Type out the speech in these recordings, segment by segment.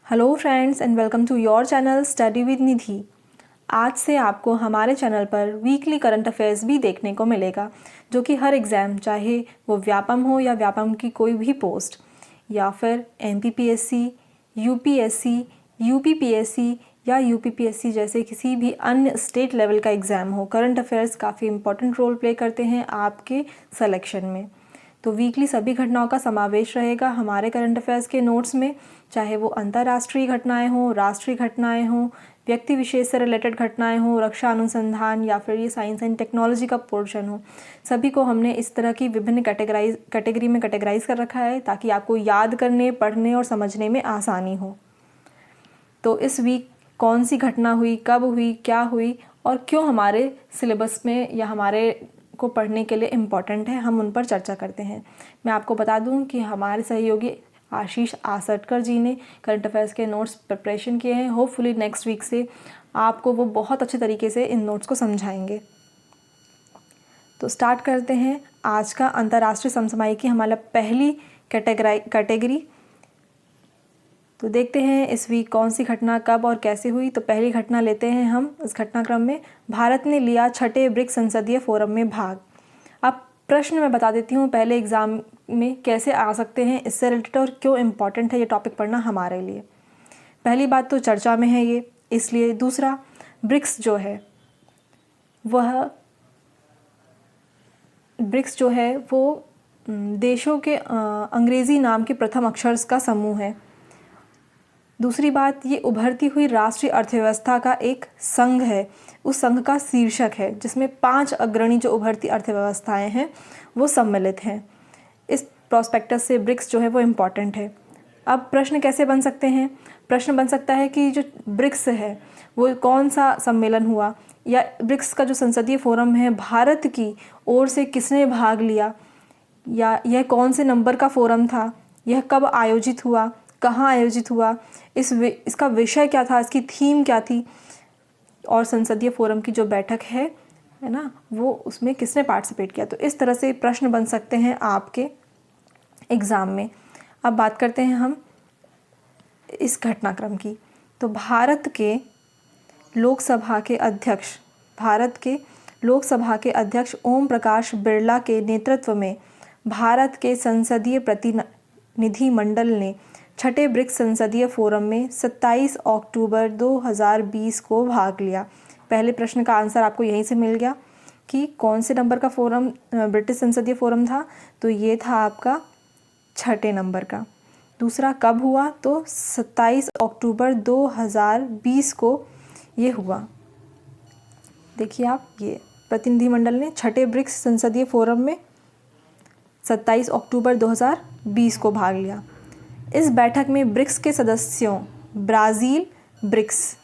Hello friends and welcome to your channel study with Nidhi. आज से आपको हमारे चैनल पर वीकली करंट अफेयर्स भी देखने को मिलेगा, जो कि हर एग्ज़ाम, चाहे वो व्यापम हो या व्यापम की कोई भी पोस्ट, या फिर MPPSC, UPSC, UPPSC या UPPSC जैसे किसी भी अन्य स्टेट लेवल का एग्ज़ाम हो, करंट अफेयर्स काफ़ी इंपॉर्टेंट रोल प्ले करते हैं आपके सिलेक्शन में। तो वीकली सभी घटनाओं का समावेश रहेगा हमारे करंट अफेयर्स के नोट्स में, चाहे वो अंतर्राष्ट्रीय घटनाएं हों, राष्ट्रीय घटनाएं हों, व्यक्ति विशेष से रिलेटेड घटनाएं हों, रक्षा अनुसंधान या फिर ये साइंस एंड टेक्नोलॉजी का पोर्शन हो। सभी को हमने इस तरह की विभिन्न कैटेगरी में कैटेगराइज कर रखा है ताकि आपको याद करने, पढ़ने और समझने में आसानी हो। तो इस वीक कौन सी घटना हुई, कब हुई, क्या हुई और क्यों हमारे सिलेबस में या हमारे को पढ़ने के लिए इम्पॉर्टेंट है, हम उन पर चर्चा करते हैं। मैं आपको बता दूं कि हमारे सहयोगी आशीष आसटकर जी ने करंट अफेयर्स के नोट्स प्रिपरेशन किए हैं। होपफुली नेक्स्ट वीक से आपको वो बहुत अच्छे तरीके से इन नोट्स को समझाएंगे। तो स्टार्ट करते हैं आज का अंतर्राष्ट्रीय समसामयिक की हमारा पहली कैटेगरी। तो देखते हैं इस वीक कौन सी घटना कब और कैसे हुई। तो पहली घटना लेते हैं हम इस घटनाक्रम में। भारत ने लिया छठे ब्रिक्स संसदीय फोरम में भाग। अब प्रश्न मैं बता देती हूँ पहले एग्जाम में कैसे आ सकते हैं, इससे रिलेटेड और क्यों इम्पॉर्टेंट है ये टॉपिक पढ़ना हमारे लिए। पहली बात तो चर्चा में है ये, इसलिए। दूसरा, ब्रिक्स जो है वो देशों के अंग्रेज़ी नाम के प्रथम अक्षर का समूह है। दूसरी बात, ये उभरती हुई राष्ट्रीय अर्थव्यवस्था का एक संघ है, उस संघ का शीर्षक है जिसमें 5 अग्रणी जो उभरती अर्थव्यवस्थाएं हैं वो सम्मिलित हैं। इस प्रोस्पेक्टस से ब्रिक्स जो है वो इम्पॉर्टेंट है। अब प्रश्न कैसे बन सकते हैं? प्रश्न बन सकता है कि जो ब्रिक्स है वो कौन सा सम्मेलन हुआ, या ब्रिक्स का जो संसदीय फोरम है भारत की ओर से किसने भाग लिया, या यह कौन से नंबर का फोरम था, यह कब आयोजित हुआ, कहाँ आयोजित हुआ, इसका विषय क्या था, इसकी थीम क्या थी, और संसदीय फोरम की जो बैठक है ना, वो उसमें किसने पार्टिसिपेट किया। तो इस तरह से प्रश्न बन सकते हैं आपके एग्ज़ाम में। अब बात करते हैं हम इस घटनाक्रम की। तो भारत के लोकसभा के अध्यक्ष ओम प्रकाश बिरला के नेतृत्व में भारत के संसदीय प्रतिनिधिमंडल ने छठे ब्रिक्स संसदीय फोरम में 27 अक्टूबर 2020 को भाग लिया। पहले प्रश्न का आंसर आपको यहीं से मिल गया कि कौन से नंबर का फोरम ब्रिटिश संसदीय फोरम था, तो ये था आपका छठे नंबर का। दूसरा, कब हुआ, तो 27 अक्टूबर 2020 को ये हुआ। देखिए आप, ये प्रतिनिधिमंडल ने छठे ब्रिक्स संसदीय फोरम में 27 अक्टूबर 2020 को भाग लिया। इस बैठक में ब्रिक्स के सदस्यों ब्राज़ील, ब्रिक्स।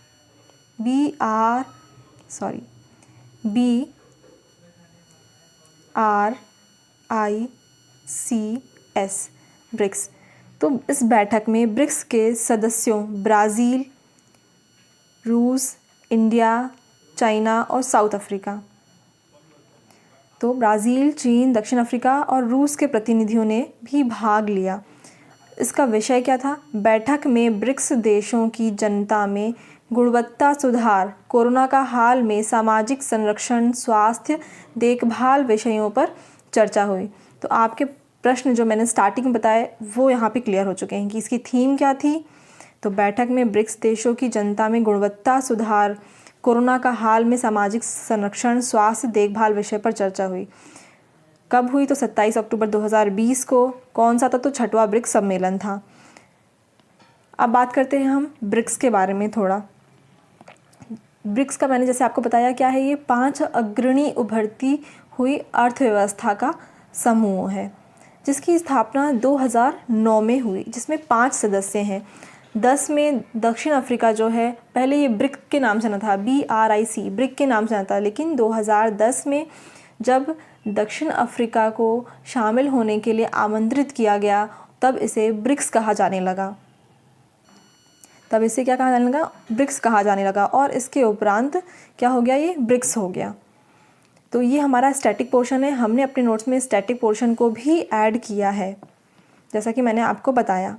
तो इस बैठक में ब्रिक्स के सदस्यों ब्राज़ील, रूस, इंडिया, चाइना और साउथ अफ्रीका, तो ब्राज़ील, चीन, दक्षिण अफ्रीका और रूस के प्रतिनिधियों ने भी भाग लिया। इसका विषय क्या था? बैठक में ब्रिक्स देशों की जनता में गुणवत्ता सुधार, कोरोना का हाल में सामाजिक संरक्षण, स्वास्थ्य देखभाल विषयों पर चर्चा हुई। तो आपके प्रश्न जो मैंने स्टार्टिंग में बताए वो यहाँ पे क्लियर हो चुके हैं कि इसकी थीम क्या थी। तो बैठक में ब्रिक्स देशों की जनता में गुणवत्ता सुधार, कोरोना का हाल में सामाजिक संरक्षण, स्वास्थ्य देखभाल विषय पर चर्चा हुई। कब हुई? तो 27 अक्टूबर 2020 को। कौन सा था? तो छठवां ब्रिक्स सम्मेलन था। अब बात करते हैं हम ब्रिक्स के बारे में थोड़ा। ब्रिक्स का मैंने जैसे आपको बताया क्या है, ये 5 अग्रणी उभरती हुई अर्थव्यवस्था का समूह है जिसकी स्थापना 2009 में हुई, जिसमें 5 सदस्य हैं। 10 में दक्षिण अफ्रीका जो है, पहले ये ब्रिक के नाम से ना था, BRIC ब्रिक के नाम से ना था, लेकिन 2010 में जब दक्षिण अफ्रीका को शामिल होने के लिए आमंत्रित किया गया तब इसे ब्रिक्स कहा जाने लगा। ब्रिक्स कहा जाने लगा और इसके उपरांत क्या हो गया? ये ब्रिक्स हो गया। तो ये हमारा स्टैटिक पोर्शन है। हमने अपने नोट्स में स्टैटिक पोर्शन को भी ऐड किया है, जैसा कि मैंने आपको बताया।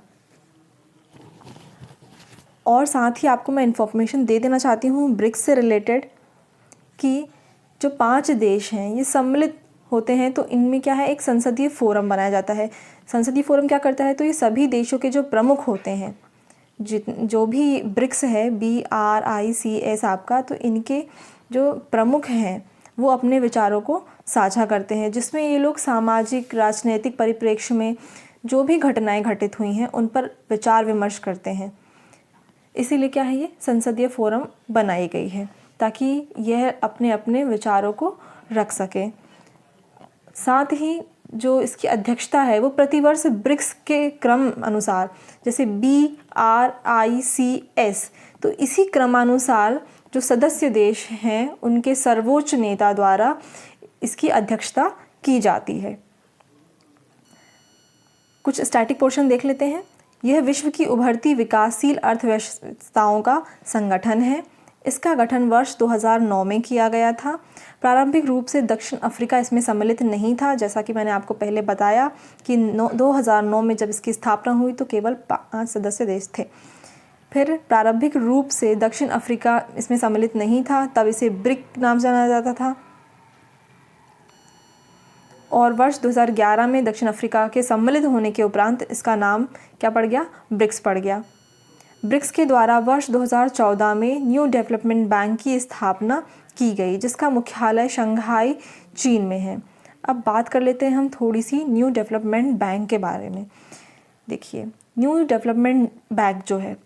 और साथ ही आपको मैं इन्फॉर्मेशन दे देना चाहती हूँ ब्रिक्स से रिलेटेड कि जो 5 देश हैं ये सम्मिलित होते हैं तो इनमें क्या है, एक संसदीय फोरम बनाया जाता है। संसदीय फोरम क्या करता है, तो ये सभी देशों के जो प्रमुख होते हैं, जो भी ब्रिक्स है, BRICS आपका, तो इनके जो प्रमुख हैं वो अपने विचारों को साझा करते हैं, जिसमें ये लोग सामाजिक राजनीतिक परिप्रेक्ष्य में जो भी घटनाएं घटित हुई हैं उन पर विचार विमर्श करते हैं। इसीलिए क्या है, ये संसदीय फोरम बनाई गई है ताकि यह अपने अपने विचारों को रख सके। साथ ही जो इसकी अध्यक्षता है वो प्रतिवर्ष ब्रिक्स के क्रम अनुसार, जैसे BRICS, तो इसी क्रमानुसार जो सदस्य देश हैं उनके सर्वोच्च नेता द्वारा इसकी अध्यक्षता की जाती है। कुछ स्टैटिक पोर्शन देख लेते हैं। यह विश्व की उभरती विकासशील अर्थव्यवस्थाओं का संगठन है। इसका गठन वर्ष 2009 में किया गया था। प्रारंभिक रूप से दक्षिण अफ्रीका इसमें सम्मिलित नहीं था, जैसा कि मैंने आपको पहले बताया कि 2009 में जब इसकी स्थापना हुई तो केवल 5 सदस्य देश थे। फिर प्रारंभिक रूप से दक्षिण अफ्रीका इसमें सम्मिलित नहीं था, तब इसे ब्रिक नाम जाना जाता था। और वर्ष 2011 में दक्षिण अफ्रीका के सम्मिलित होने के उपरांत इसका नाम क्या पड़ गया, ब्रिक्स पड़ गया। ब्रिक्स के द्वारा वर्ष 2014 में न्यू डेवलपमेंट बैंक की स्थापना की गई, जिसका मुख्यालय शंघाई, चीन में है। अब बात कर लेते हैं हम थोड़ी सी न्यू डेवलपमेंट बैंक के बारे में। देखिए, न्यू डेवलपमेंट बैंक जो है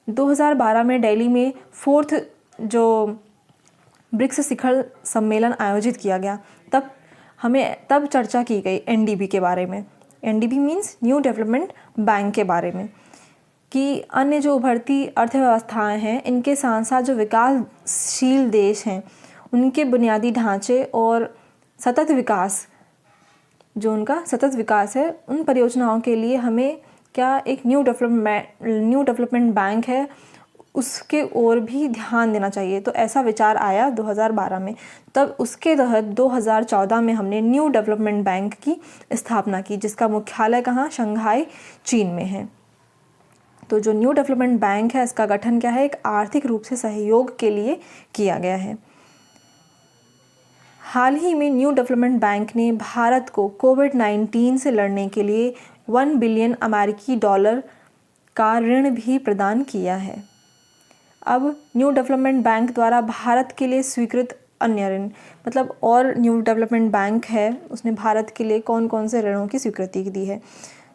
2012 में दिल्ली में 4th जो ब्रिक्स शिखर सम्मेलन आयोजित किया गया, तब चर्चा की गई NDB के बारे में। NDB means new development bank के बारे में, कि अन्य जो उभरती अर्थव्यवस्थाएं हैं इनके साथ साथ जो विकासशील देश हैं उनके बुनियादी ढांचे और सतत विकास, जो उनका सतत विकास है, उन परियोजनाओं के लिए हमें क्या एक न्यू डेवलपमेंट बैंक है उसके ओर भी ध्यान देना चाहिए। तो ऐसा विचार आया 2012 में। तब उसके तहत 2014 में हमने न्यू डेवलपमेंट बैंक की स्थापना की, जिसका मुख्यालय कहाँ, शंघाई, चीन में है। तो जो न्यू डेवलपमेंट बैंक है इसका गठन क्या है, एक आर्थिक रूप से सहयोग के लिए किया गया है। हाल ही में न्यू डेवलपमेंट बैंक ने भारत को कोविड-19 से लड़ने के लिए $1 बिलियन का ऋण भी प्रदान किया है। अब न्यू डेवलपमेंट बैंक द्वारा भारत के लिए स्वीकृत अन्य ऋण, मतलब और न्यू डेवलपमेंट बैंक है उसने भारत के लिए कौन कौन से ऋणों की स्वीकृति दी है।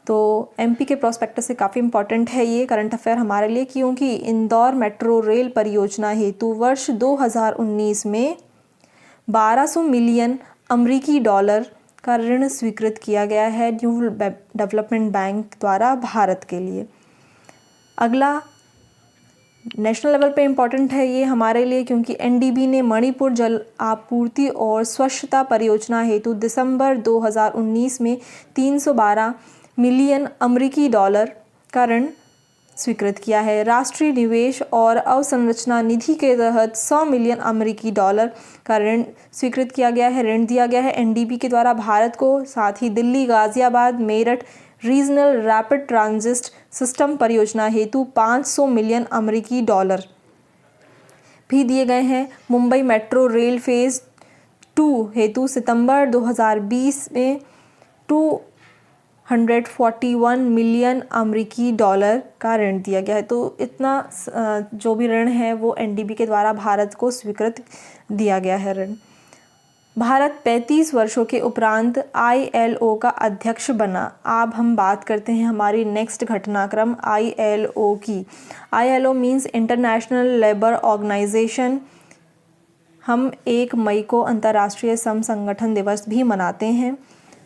तो MP के प्रोस्पेक्टस से काफ़ी इंपॉर्टेंट है ये करंट अफेयर हमारे लिए, क्योंकि इंदौर मेट्रो रेल परियोजना हेतु वर्ष 2019 में $1200 मिलियन का ऋण स्वीकृत किया गया है न्यू डेवलपमेंट बैंक द्वारा भारत के लिए। अगला नेशनल लेवल पे इम्पॉर्टेंट है ये हमारे लिए, क्योंकि NDB ने मणिपुर जल आपूर्ति और स्वच्छता परियोजना हेतु दिसंबर 2019 में $312 मिलियन का ऋण स्वीकृत किया है। राष्ट्रीय निवेश और अवसंरचना निधि के तहत $100 मिलियन का ऋण स्वीकृत किया गया है, ऋण दिया गया है NDB के द्वारा भारत को। साथ ही Delhi, Ghaziabad, Meerut regional rapid transit system परियोजना हेतु $500 मिलियन भी दिए गए हैं। मुंबई मेट्रो रेल फेज़ 2 हेतु सितंबर 2020 में $241 मिलियन का ऋण दिया गया है। तो इतना जो भी ऋण है वो NDB के द्वारा भारत को स्वीकृत दिया गया है ऋण। भारत 35 वर्षों के उपरांत ILO का अध्यक्ष बना। अब हम बात करते हैं हमारी नेक्स्ट घटनाक्रम ILO की। ILO means international labour organisation. हम 1 मई को अंतर्राष्ट्रीय श्रम संगठन दिवस भी मनाते हैं।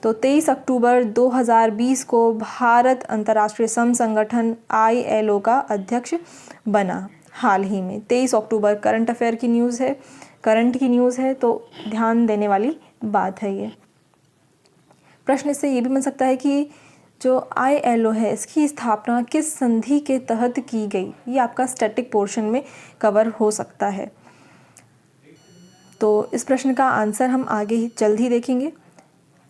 तो 23 अक्टूबर 2020 को भारत अंतर्राष्ट्रीय श्रम संगठन ILO का अध्यक्ष बना। हाल ही में 23 अक्टूबर करंट अफेयर की न्यूज़ है, करंट की न्यूज़ है, तो ध्यान देने वाली बात है ये। प्रश्न इससे ये भी बन सकता है कि जो ILO है इसकी स्थापना किस संधि के तहत की गई, ये आपका स्टैटिक पोर्शन में कवर हो सकता है। तो इस प्रश्न का आंसर हम आगे जल्द ही देखेंगे।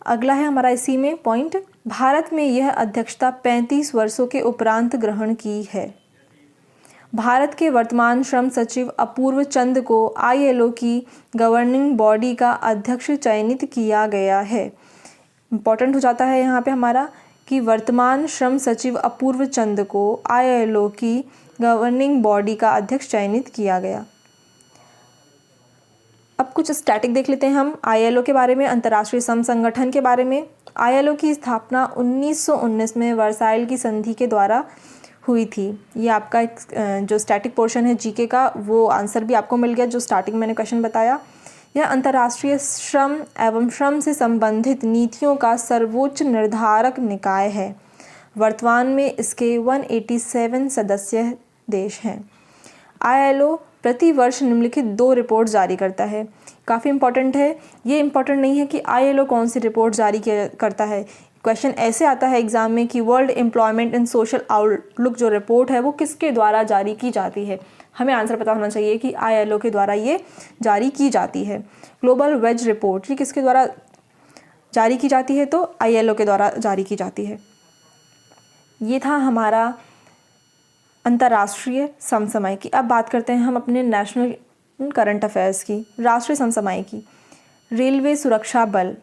अगला है हमारा इसी में पॉइंट, भारत में यह अध्यक्षता 35 वर्षों के उपरांत ग्रहण की है। भारत के वर्तमान श्रम सचिव अपूर्व चंद को ILO की गवर्निंग बॉडी का अध्यक्ष चयनित किया गया है। इम्पॉर्टेंट हो जाता है यहाँ पे हमारा कि वर्तमान श्रम सचिव अपूर्व चंद को ILO की गवर्निंग बॉडी का अध्यक्ष चयनित किया गया। अब कुछ स्टैटिक देख लेते हैं हम ILO के बारे में, अंतर्राष्ट्रीय श्रम संगठन के बारे में। ILO की स्थापना 1919 में वर्साइल की संधि के द्वारा हुई थी। ये आपका एक जो स्टैटिक पोर्शन है जीके का, वो आंसर भी आपको मिल गया जो स्टार्टिंग मैंने क्वेश्चन बताया। यह अंतर्राष्ट्रीय श्रम एवं श्रम से संबंधित नीतियों का सर्वोच्च निर्धारक निकाय है। वर्तमान में इसके 187 सदस्य देश हैं। ILO प्रति वर्ष निम्नलिखित 2 रिपोर्ट जारी करता है। काफ़ी इंपॉर्टेंट है। ये इंपॉर्टेंट नहीं है कि ILO कौन सी रिपोर्ट जारी करता है। क्वेश्चन ऐसे आता है एग्जाम में कि world employment and social outlook जो रिपोर्ट है वो किसके द्वारा जारी की जाती है। हमें आंसर पता होना चाहिए कि ILO के द्वारा ये जारी की जाती है। ग्लोबल वेज रिपोर्ट ये किसके द्वारा जारी की जाती है, तो ILO के द्वारा जारी की जाती है। ये था हमारा अंतर्राष्ट्रीय समसामयिकी। अब बात करते हैं हम अपने नेशनल करंट अफेयर्स की। राष्ट्रीय समसामयिकी। रेलवे सुरक्षा बल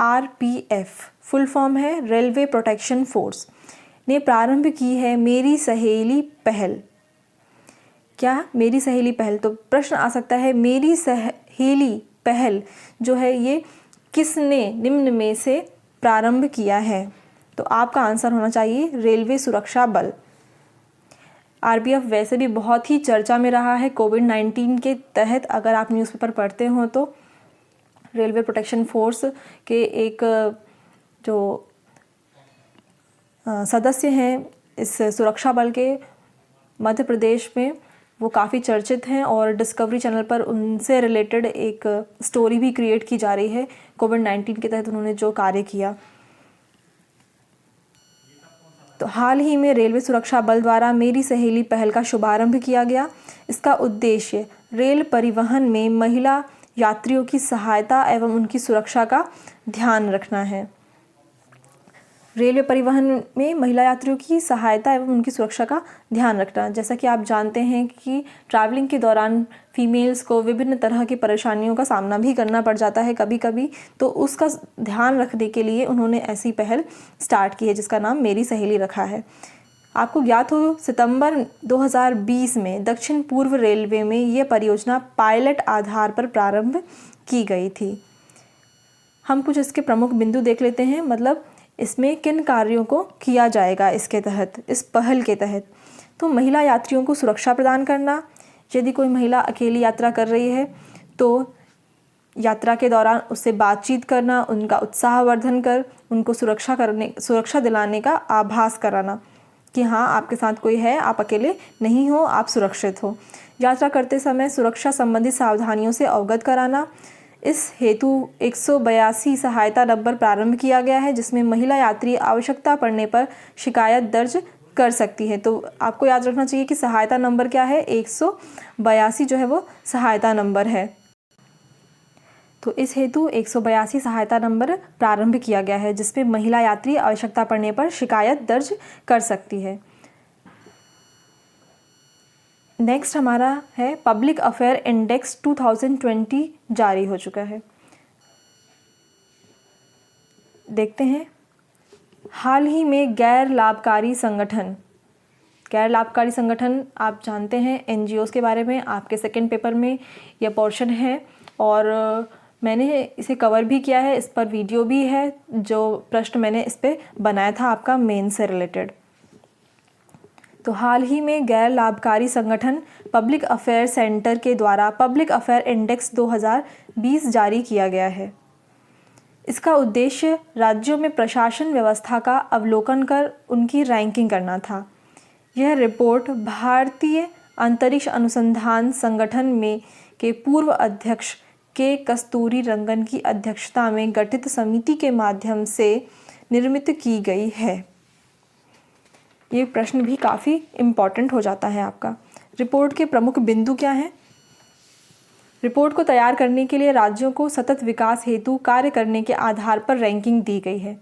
RPF फुल फॉर्म है रेलवे प्रोटेक्शन फोर्स ने प्रारंभ की है मेरी सहेली पहल। क्या मेरी सहेली पहल, तो प्रश्न आ सकता है मेरी सहेली पहल जो है ये किसने निम्न में से प्रारंभ किया है, तो आपका आंसर होना चाहिए रेलवे सुरक्षा बल। RPF वैसे भी बहुत ही चर्चा में रहा है कोविड-19 के तहत। अगर आप न्यूज़पेपर पढ़ते हो तो रेलवे प्रोटेक्शन फोर्स के एक जो सदस्य हैं इस सुरक्षा बल के मध्य प्रदेश में, वो काफ़ी चर्चित हैं और डिस्कवरी चैनल पर उनसे रिलेटेड एक स्टोरी भी क्रिएट की जा रही है। कोविड-19 के तहत उन्होंने जो कार्य किया। तो हाल ही में रेलवे सुरक्षा बल द्वारा मेरी सहेली पहल का शुभारंभ किया गया। इसका उद्देश्य रेल परिवहन में महिला यात्रियों की सहायता एवं उनकी सुरक्षा का ध्यान रखना है। रेलवे परिवहन में महिला यात्रियों की सहायता एवं उनकी सुरक्षा का ध्यान रखना। जैसा कि आप जानते हैं कि ट्रैवलिंग के दौरान फीमेल्स को विभिन्न तरह की परेशानियों का सामना भी करना पड़ जाता है कभी कभी, तो उसका ध्यान रखने के लिए उन्होंने ऐसी पहल स्टार्ट की है जिसका नाम मेरी सहेली रखा है। आपको ज्ञात हो सितंबर 2020 में दक्षिण पूर्व रेलवे में यह परियोजना पायलट आधार पर प्रारंभ की गई थी। हम कुछ इसके प्रमुख बिंदु देख लेते हैं, मतलब इसमें किन कार्यों को किया जाएगा इसके तहत, इस पहल के तहत। तो महिला यात्रियों को सुरक्षा प्रदान करना। यदि कोई महिला अकेली यात्रा कर रही है तो यात्रा के दौरान उससे बातचीत करना, उनका उत्साहवर्धन कर उनको सुरक्षा दिलाने का आभास कराना कि हाँ आपके साथ कोई है, आप अकेले नहीं हो, आप सुरक्षित हो। यात्रा करते समय सुरक्षा संबंधी सावधानियों से अवगत कराना। इस हेतु 182 सहायता नंबर प्रारंभ किया गया है जिसमें महिला यात्री आवश्यकता पड़ने पर शिकायत दर्ज कर सकती है। तो आपको याद रखना चाहिए कि सहायता नंबर क्या है, 182 जो है वो सहायता नंबर है। तो इस हेतु 182 सहायता नंबर प्रारंभ किया गया है जिसमें महिला यात्री आवश्यकता पड़ने पर शिकायत दर्ज कर सकती है। नेक्स्ट हमारा है पब्लिक अफेयर इंडेक्स 2020 जारी हो चुका है। देखते हैं। हाल ही में गैर लाभकारी संगठन आप जानते हैं NGOs के बारे में, आपके सेकंड पेपर में यह पोर्शन है और मैंने इसे कवर भी किया है, इस पर वीडियो भी है जो प्रश्न मैंने इस पर बनाया था आपका मेन से रिलेटेड। तो हाल ही में गैर लाभकारी संगठन पब्लिक अफेयर सेंटर के द्वारा पब्लिक अफेयर इंडेक्स 2020 जारी किया गया है। इसका उद्देश्य राज्यों में प्रशासन व्यवस्था का अवलोकन कर उनकी रैंकिंग करना था। यह रिपोर्ट भारतीय अंतरिक्ष अनुसंधान संगठन में के पूर्व अध्यक्ष के कस्तूरी रंगन की अध्यक्षता में गठित समिति के माध्यम से निर्मित की गई है। ये प्रश्न भी काफ़ी इम्पॉर्टेंट हो जाता है आपका। रिपोर्ट के प्रमुख बिंदु क्या हैं? रिपोर्ट को तैयार करने के लिए राज्यों को सतत विकास हेतु कार्य करने के आधार पर रैंकिंग दी गई है।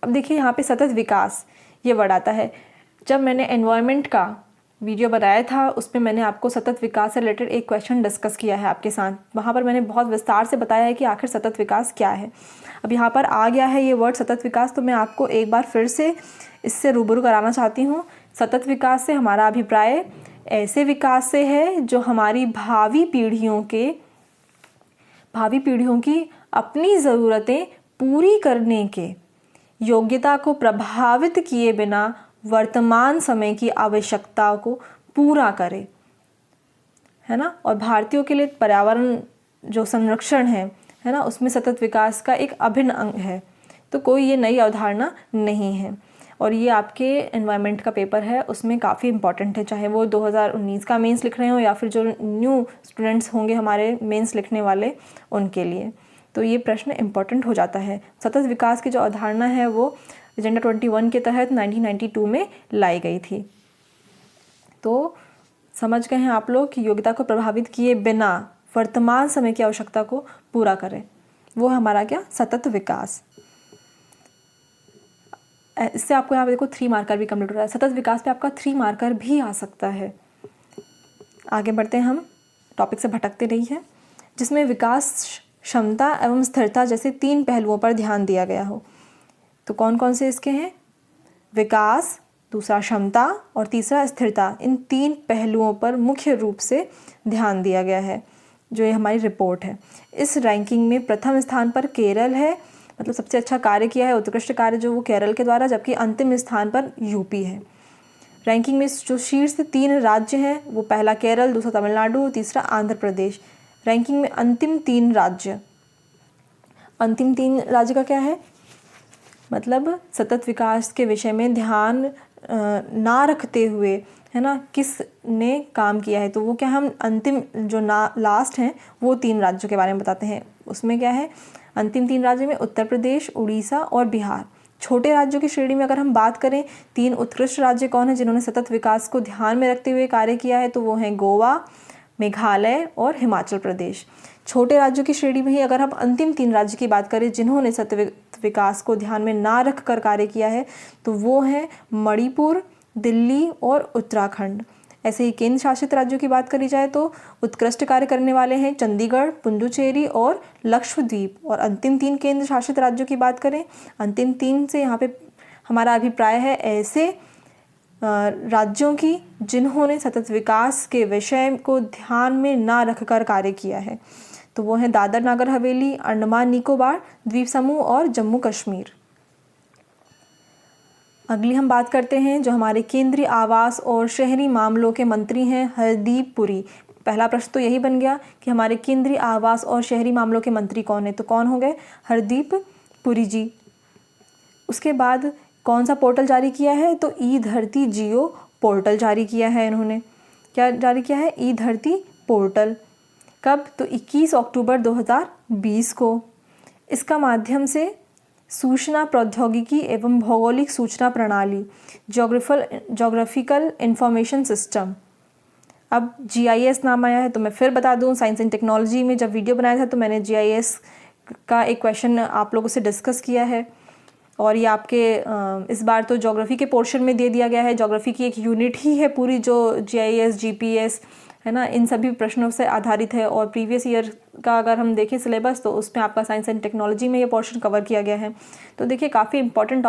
अब देखिए यहाँ पे सतत विकास ये वर्ड आता है। जब मैंने एनवायरनमेंट का वीडियो बनाया था उसमें मैंने आपको सतत विकास से रिलेटेड एक क्वेश्चन डिस्कस किया है आपके साथ। वहाँ पर मैंने बहुत विस्तार से बताया है कि आखिर सतत विकास क्या है। अब यहाँ पर आ गया है ये वर्ड सतत विकास, तो मैं आपको एक बार फिर से इससे रूबरू कराना चाहती हूँ। सतत विकास से हमारा अभिप्राय ऐसे विकास से है जो हमारी भावी पीढ़ियों की अपनी ज़रूरतें पूरी करने के योग्यता को प्रभावित किए बिना वर्तमान समय की आवश्यकता को पूरा करे, है ना। और भारतीयों के लिए पर्यावरण जो संरक्षण है ना, उसमें सतत विकास का एक अभिन्न अंग है। तो कोई ये नई अवधारणा नहीं है। और ये आपके एनवायरनमेंट का पेपर है, उसमें काफ़ी इंपॉर्टेंट है, चाहे वो 2019 का मेंस लिख रहे हो या फिर जो न्यू स्टूडेंट्स होंगे हमारे मेंस लिखने वाले उनके लिए। तो ये प्रश्न इम्पॉर्टेंट हो जाता है। सतत विकास की जो अवधारणा है वो एजेंडा 21 के तहत 1992 में लाई गई थी। तो समझ गए हैं आप लोग कि योग्यता को प्रभावित किए बिना वर्तमान समय की आवश्यकता को पूरा करें, वो हमारा क्या सतत विकास। इससे आपको यहाँ पे देखो 3 मार्कर भी कंप्लीट हो रहा है। सतत विकास पे आपका 3 मार्कर भी आ सकता है। आगे बढ़ते हैं, हम टॉपिक से भटकते नहीं हैं। जिसमें विकास, क्षमता एवं स्थिरता जैसे 3 पहलुओं पर ध्यान दिया गया हो। तो कौन कौन से इसके हैं? विकास, दूसरा क्षमता और तीसरा स्थिरता। इन 3 पहलुओं पर मुख्य रूप से ध्यान दिया गया है जो ये हमारी रिपोर्ट है। इस रैंकिंग में प्रथम स्थान पर केरल है, मतलब सबसे अच्छा कार्य किया है, उत्कृष्ट कार्य जो वो केरल के द्वारा, जबकि अंतिम स्थान पर यूपी है। रैंकिंग में जो शीर्ष 3 राज्य हैं वो पहला केरल, दूसरा तमिलनाडु, तीसरा आंध्र प्रदेश। रैंकिंग में अंतिम 3 राज्य का क्या है? मतलब सतत विकास के विषय में ध्यान ना रखते हुए, है ना, किसने काम किया है। तो वो क्या, हम अंतिम जो लास्ट हैं वो 3 राज्यों के बारे में बताते हैं। उसमें क्या है? अंतिम 3 राज्यों में उत्तर प्रदेश, उड़ीसा और बिहार। छोटे राज्यों की श्रेणी में अगर हम बात करें, 3 उत्कृष्ट राज्य कौन है जिन्होंने सतत विकास को ध्यान में रखते हुए कार्य किया है? तो वो हैं गोवा, मेघालय और हिमाचल प्रदेश। छोटे राज्यों की श्रेणी में ही अगर हम अंतिम 3 राज्य की बात करें जिन्होंने सतत विकास को ध्यान में ना रख कर कार्य किया है, तो वो हैं मणिपुर, दिल्ली और उत्तराखंड। ऐसे ही केंद्र शासित राज्यों की बात करी जाए तो उत्कृष्ट कार्य करने वाले हैं चंडीगढ़, पुडुचेरी और लक्षद्वीप। और अंतिम 3 केंद्र शासित राज्यों की बात करें, अंतिम 3 से यहाँ पे हमारा अभिप्राय है ऐसे राज्यों की जिन्होंने सतत विकास के विषय को ध्यान में ना रखकर कार्य किया है। तो वो हैं दादर नागर हवेली, अंडमान निकोबार द्वीप समूह और जम्मू कश्मीर। अगली हम बात करते हैं जो हमारे केंद्रीय आवास और शहरी मामलों के मंत्री हैं हरदीप पुरी। पहला प्रश्न तो यही बन गया कि हमारे केंद्रीय आवास और शहरी मामलों के मंत्री कौन है? तो कौन हो गए? हरदीप पुरी जी। उसके बाद कौन सा पोर्टल जारी किया है? तो ई धरती जियो पोर्टल जारी किया है इन्होंने। क्या जारी किया है? ई धरती पोर्टल। कब? तो 21 अक्टूबर 2020 को। इसका माध्यम से सूचना प्रौद्योगिकी एवं भौगोलिक सूचना प्रणाली, जोग्राफिकल इंफॉर्मेशन सिस्टम, अब GIS नाम आया है। तो मैं फिर बता दूं, साइंस एंड टेक्नोलॉजी में जब वीडियो बनाया था तो मैंने GIS का एक क्वेश्चन आप लोगों से डिस्कस किया है। और ये आपके इस बार तो ज्योग्राफी के पोर्शन में दे दिया गया है। ज्योग्राफी की एक यूनिट ही है पूरी जो GIS, GPS, है ना, इन सभी प्रश्नों से आधारित है। और प्रीवियस ईयर का अगर हम देखें सिलेबस तो उसमें आपका साइंस एंड टेक्नोलॉजी में ये पोर्शन कवर किया गया है। तो देखिए काफ़ी इंपॉर्टेंट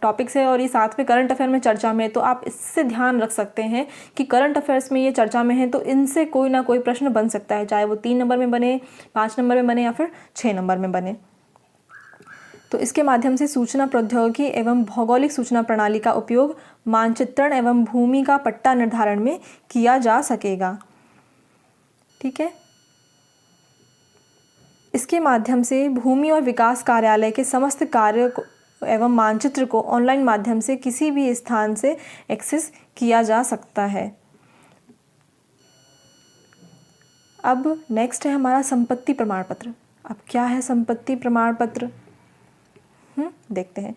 टॉपिक्स है और ये साथ में करंट अफेयर में चर्चा में है। तो आप इससे ध्यान रख सकते हैं कि करंट अफेयर्स में ये चर्चा में है तो इनसे कोई ना कोई प्रश्न बन सकता है, चाहे वो 3 नंबर में बने, 5 नंबर में बने या फिर 6 नंबर में बने। तो इसके माध्यम से सूचना प्रौद्योगिकी एवं भौगोलिक सूचना प्रणाली का उपयोग मानचित्रण एवं भूमि का पट्टा निर्धारण में किया जा सकेगा। ठीक है। इसके माध्यम से भूमि और विकास कार्यालय के समस्त कार्य को एवं मानचित्र को ऑनलाइन माध्यम से किसी भी स्थान से एक्सेस किया जा सकता है। अब नेक्स्ट है हमारा संपत्ति प्रमाण पत्र। अब क्या है संपत्ति प्रमाण पत्र? देखते हैं।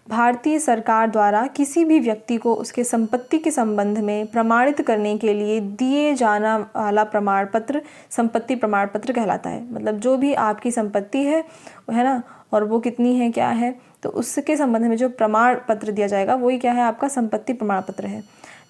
भारतीय सरकार द्वारा किसी भी व्यक्ति को उसके संपत्ति के संबंध में प्रमाणित करने के लिए दिए जाना वाला प्रमाण पत्र संपत्ति प्रमाण पत्र कहलाता है। मतलब जो भी आपकी संपत्ति है ना, और वो कितनी है, क्या है, तो उसके संबंध में जो प्रमाण पत्र दिया जाएगा वही क्या है? आपका संपत्ति प्रमाण पत्र है।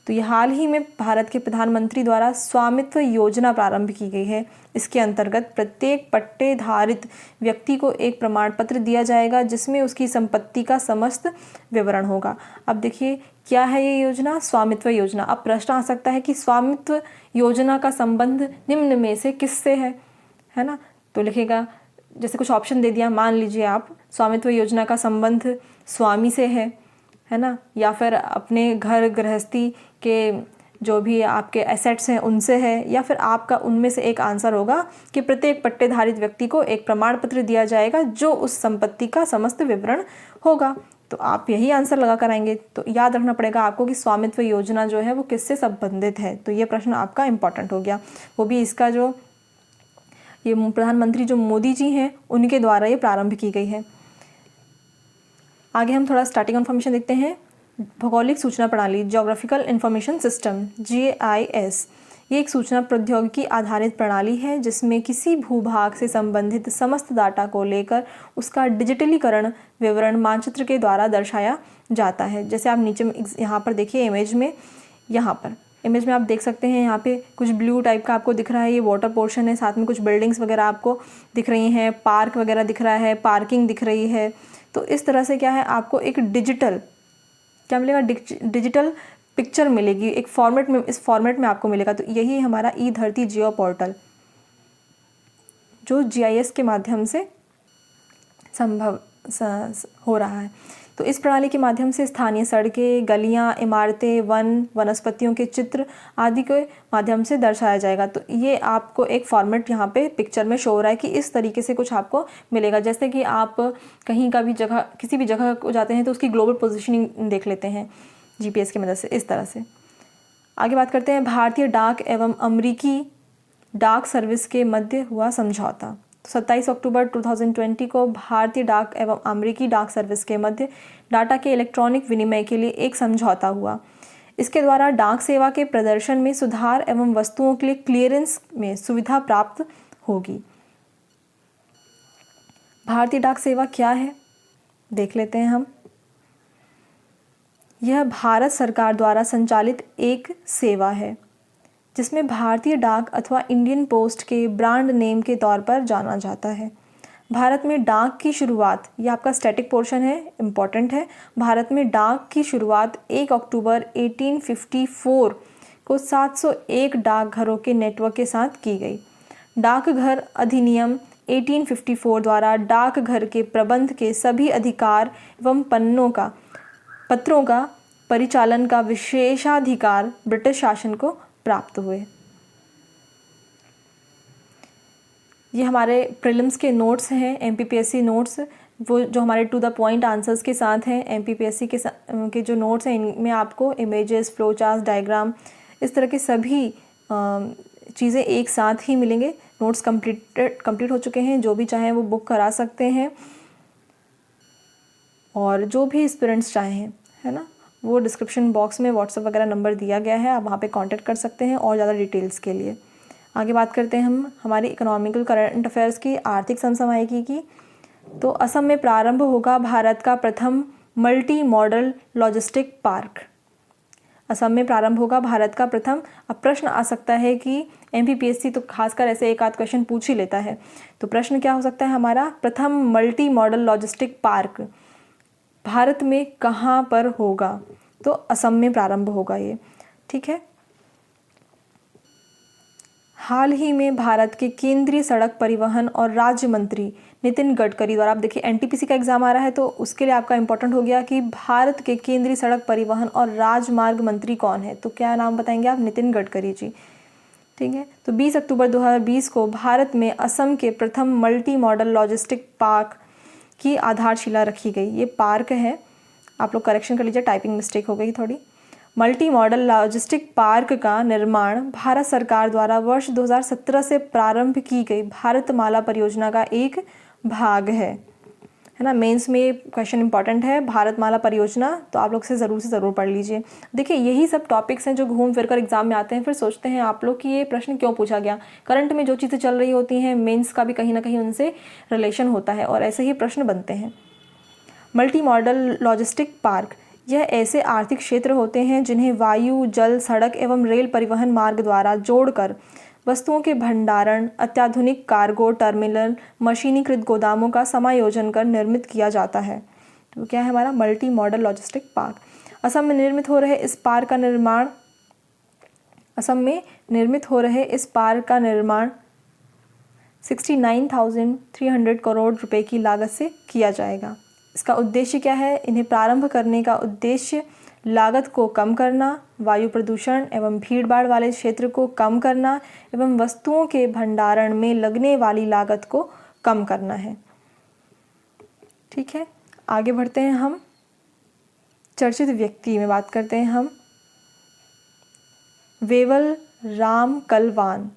तो ये हाल ही में भारत के प्रधानमंत्री द्वारा स्वामित्व योजना प्रारंभ की गई है। इसके अंतर्गत प्रत्येक पट्टेधारित व्यक्ति को एक प्रमाण पत्र दिया जाएगा जिसमें उसकी संपत्ति का समस्त विवरण होगा। अब देखिए क्या है ये योजना, स्वामित्व योजना। अब प्रश्न आ सकता है कि स्वामित्व योजना का संबंध निम्न में से किससे है ना। तो लिखेगा, जैसे कुछ ऑप्शन दे दिया, मान लीजिए आप स्वामित्व योजना का संबंध स्वामी से है ना, या फिर अपने घर गृहस्थी के जो भी आपके एसेट्स हैं उनसे है, या फिर आपका उनमें से एक आंसर होगा कि प्रत्येक पट्टेधारित व्यक्ति को एक प्रमाण पत्र दिया जाएगा जो उस संपत्ति का समस्त विवरण होगा। तो आप यही आंसर लगा कर आएंगे। तो याद रखना पड़ेगा आपको कि स्वामित्व योजना जो है वो किससे संबंधित है। तो ये प्रश्न आपका इम्पॉर्टेंट हो गया, वो भी इसका जो ये प्रधानमंत्री जो मोदी जी हैं उनके द्वारा ये प्रारंभ की गई है। आगे हम थोड़ा स्टार्टिंग इन्फॉर्मेशन देखते हैं। भौगोलिक सूचना प्रणाली, ज्योग्राफिकल इंफॉर्मेशन सिस्टम, GIS, ये एक सूचना प्रौद्योगिकी आधारित प्रणाली है जिसमें किसी भूभाग से संबंधित समस्त डाटा को लेकर उसका डिजिटलीकरण विवरण मानचित्र के द्वारा दर्शाया जाता है। जैसे आप नीचे यहाँ पर देखिए इमेज में आप देख सकते हैं, यहाँ पे कुछ ब्लू टाइप का आपको दिख रहा है, ये वाटर पोर्शन है, साथ में कुछ बिल्डिंग्स वगैरह आपको दिख रही हैं, पार्क वगैरह दिख रहा है, पार्किंग दिख रही है। तो इस तरह से क्या है, आपको एक डिजिटल क्या मिलेगा, डिजिटल पिक्चर मिलेगी एक फॉर्मेट में, इस फॉर्मेट में आपको मिलेगा। तो यही हमारा ई धरती जियो पोर्टल जो GIS के माध्यम से संभव हो रहा है। तो इस प्रणाली के माध्यम से स्थानीय सड़कें, गलियां, इमारतें, वनस्पतियों के चित्र आदि के माध्यम से दर्शाया जाएगा। तो ये आपको एक फॉर्मेट यहाँ पे पिक्चर में शो हो रहा है कि इस तरीके से कुछ आपको मिलेगा। जैसे कि आप कहीं का भी जगह, किसी भी जगह को जाते हैं तो उसकी ग्लोबल पोजिशनिंग देख लेते हैं GPS की मदद से, इस तरह से। आगे बात करते हैं भारतीय डाक एवं अमेरिकी डाक सर्विस के मध्य हुआ समझौता। 27 अक्टूबर 2020 को भारतीय डाक एवं अमेरिकी डाक सर्विस के मध्य डाटा के इलेक्ट्रॉनिक विनिमय के लिए एक समझौता हुआ। इसके द्वारा डाक सेवा के प्रदर्शन में सुधार एवं वस्तुओं के लिए क्लियरेंस में सुविधा प्राप्त होगी। भारतीय डाक सेवा क्या है, देख लेते हैं हम। यह भारत सरकार द्वारा संचालित एक सेवा है जिसमें भारतीय डाक अथवा इंडियन पोस्ट के ब्रांड नेम के तौर पर जाना जाता है। भारत में डाक की शुरुआत, ये आपका स्टैटिक पोर्शन है, इम्पॉर्टेंट है। भारत में डाक की शुरुआत 1 अक्टूबर 1854 को 701 डाकघरों के नेटवर्क के साथ की गई। डाकघर अधिनियम 1854 द्वारा डाकघर के प्रबंध के सभी अधिकार एवं पत्रों का परिचालन का विशेषाधिकार ब्रिटिश शासन को प्राप्त हुए। ये हमारे प्रीलिम्स के नोट्स हैं, MPPSC नोट्स, वो जो हमारे टू द पॉइंट आंसर्स के साथ हैं। MPPSC के जो नोट्स हैं इनमें आपको इमेजेस, फ्लो चार्ट, डायग्राम, इस तरह के सभी चीज़ें एक साथ ही मिलेंगे। नोट्स कंप्लीट हो चुके हैं, जो भी चाहें वो बुक करा सकते हैं, और जो भी एस्पिरेंट्स चाहें, है ना, वो डिस्क्रिप्शन बॉक्स में व्हाट्सएप वगैरह नंबर दिया गया है, आप वहाँ पे कांटेक्ट कर सकते हैं और ज़्यादा डिटेल्स के लिए। आगे बात करते हैं हम हमारी इकोनॉमिकल करंट अफेयर्स की, आर्थिक समसामयिकी की। तो असम में प्रारंभ होगा भारत का प्रथम multi modal logistic park. Assam में प्रारंभ होगा भारत का प्रथम। अब प्रश्न आ सकता है कि MPPSC तो खासकर ऐसे एक आध क्वेश्चन पूछ ही लेता है, तो प्रश्न क्या हो सकता है हमारा, प्रथम multi modal logistic park Bharat में कहाँ पर होगा। तो असम में प्रारंभ होगा ये, ठीक है। हाल ही में भारत के केंद्रीय सड़क परिवहन और राज्य मंत्री नितिन गडकरी द्वारा, आप देखिए NTPC का एग्जाम आ रहा है तो उसके लिए आपका इंपॉर्टेंट हो गया कि भारत के केंद्रीय सड़क परिवहन और राजमार्ग मंत्री कौन है। तो क्या नाम बताएंगे आप, नितिन गडकरी जी, ठीक है। तो 20 अक्टूबर 2020 को भारत में असम के प्रथम मल्टी मॉडल लॉजिस्टिक पार्क की आधारशिला रखी गई। ये पार्क है, आप लोग करेक्शन कर लीजिए, टाइपिंग मिस्टेक हो गई थोड़ी। मल्टी मॉडल लॉजिस्टिक पार्क का निर्माण भारत सरकार द्वारा वर्ष 2017 से प्रारंभ की गई भारतमाला परियोजना का एक भाग है ना। मेंस में ये क्वेश्चन इंपॉर्टेंट है, भारतमाला परियोजना, तो आप लोग से ज़रूर पढ़ लीजिए। देखिए यही सब टॉपिक्स हैं जो घूम फिर कर एग्जाम में आते हैं, फिर सोचते हैं आप लोग कि ये प्रश्न क्यों पूछा गया। करंट में जो चीज़ें चल रही होती हैं, मेंस का भी कहीं ना कहीं उनसे रिलेशन होता है और ऐसे ही प्रश्न बनते हैं। मल्टी मॉडल लॉजिस्टिक पार्क यह ऐसे आर्थिक क्षेत्र होते हैं जिन्हें वायु, जल, सड़क एवं रेल परिवहन मार्ग द्वारा जोड़कर वस्तुओं के भंडारण, अत्याधुनिक कार्गो टर्मिनल, मशीनीकृत गोदामों का समायोजन कर निर्मित किया जाता है। तो क्या है हमारा multi modal logistic park. Assam में निर्मित हो रहे इस पार्क का निर्माण 69,300 करोड़ रुपए की लागत से किया जाएगा। इसका उद्देश्य क्या है? इन्हें प्रारंभ करने का उद्देश्य लागत को कम करना, वायु प्रदूषण एवं भीड़भाड़ वाले क्षेत्र को कम करना एवं वस्तुओं के भंडारण में लगने वाली लागत को कम करना है। ठीक है, आगे बढ़ते हैं। हम चर्चित व्यक्ति में बात करते हैं। हम वेवल राम कलवान।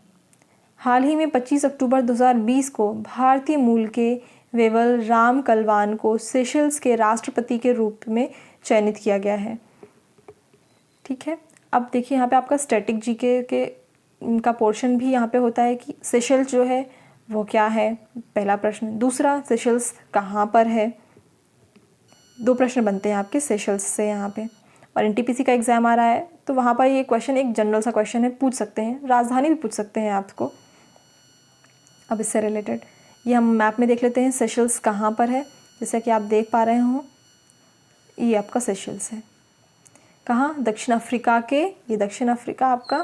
हाल ही में 25 अक्टूबर 2020 को भारतीय मूल के वेवल राम कलवान को सेशल्स के राष्ट्रपति के रूप में चयनित किया गया है। ठीक है, अब देखिए यहाँ पे आपका स्टैटिक जीके के का पोर्शन भी यहाँ पे होता है कि सेशल्स जो है वो क्या है, पहला प्रश्न। दूसरा, सेशल्स कहाँ पर है। 2 प्रश्न बनते हैं आपके सेशल्स से यहाँ पे। और एनटीपीसी का एग्ज़ाम आ रहा है तो वहाँ पर ये क्वेश्चन एक जनरल सा क्वेश्चन है, पूछ सकते हैं। राजधानी भी पूछ सकते हैं आपको। अब इससे रिलेटेड ये हम मैप में देख लेते हैं सेशल्स कहाँ पर है। जैसा कि आप देख पा रहे हो, ये आपका सेशल्स है। कहाँ? दक्षिण अफ्रीका के, ये दक्षिण अफ्रीका आपका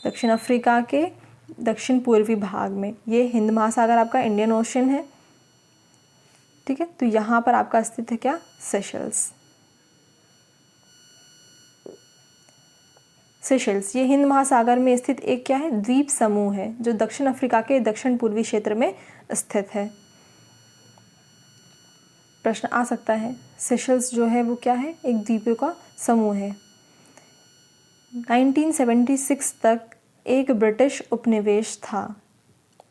दक्षिण अफ्रीका के दक्षिण पूर्वी भाग में। ये हिंद महासागर आपका इंडियन ओशन है। ठीक है, तो यहाँ पर आपका स्थित है क्या? सेशल्स। सेशल्स ये हिंद महासागर में स्थित एक क्या है? द्वीप समूह है जो दक्षिण अफ्रीका के दक्षिण पूर्वी क्षेत्र में स्थित है। प्रश्न आ सकता है, सेशल्स जो है वो क्या है? एक द्वीपों का समूह है। 1976 तक एक ब्रिटिश उपनिवेश था।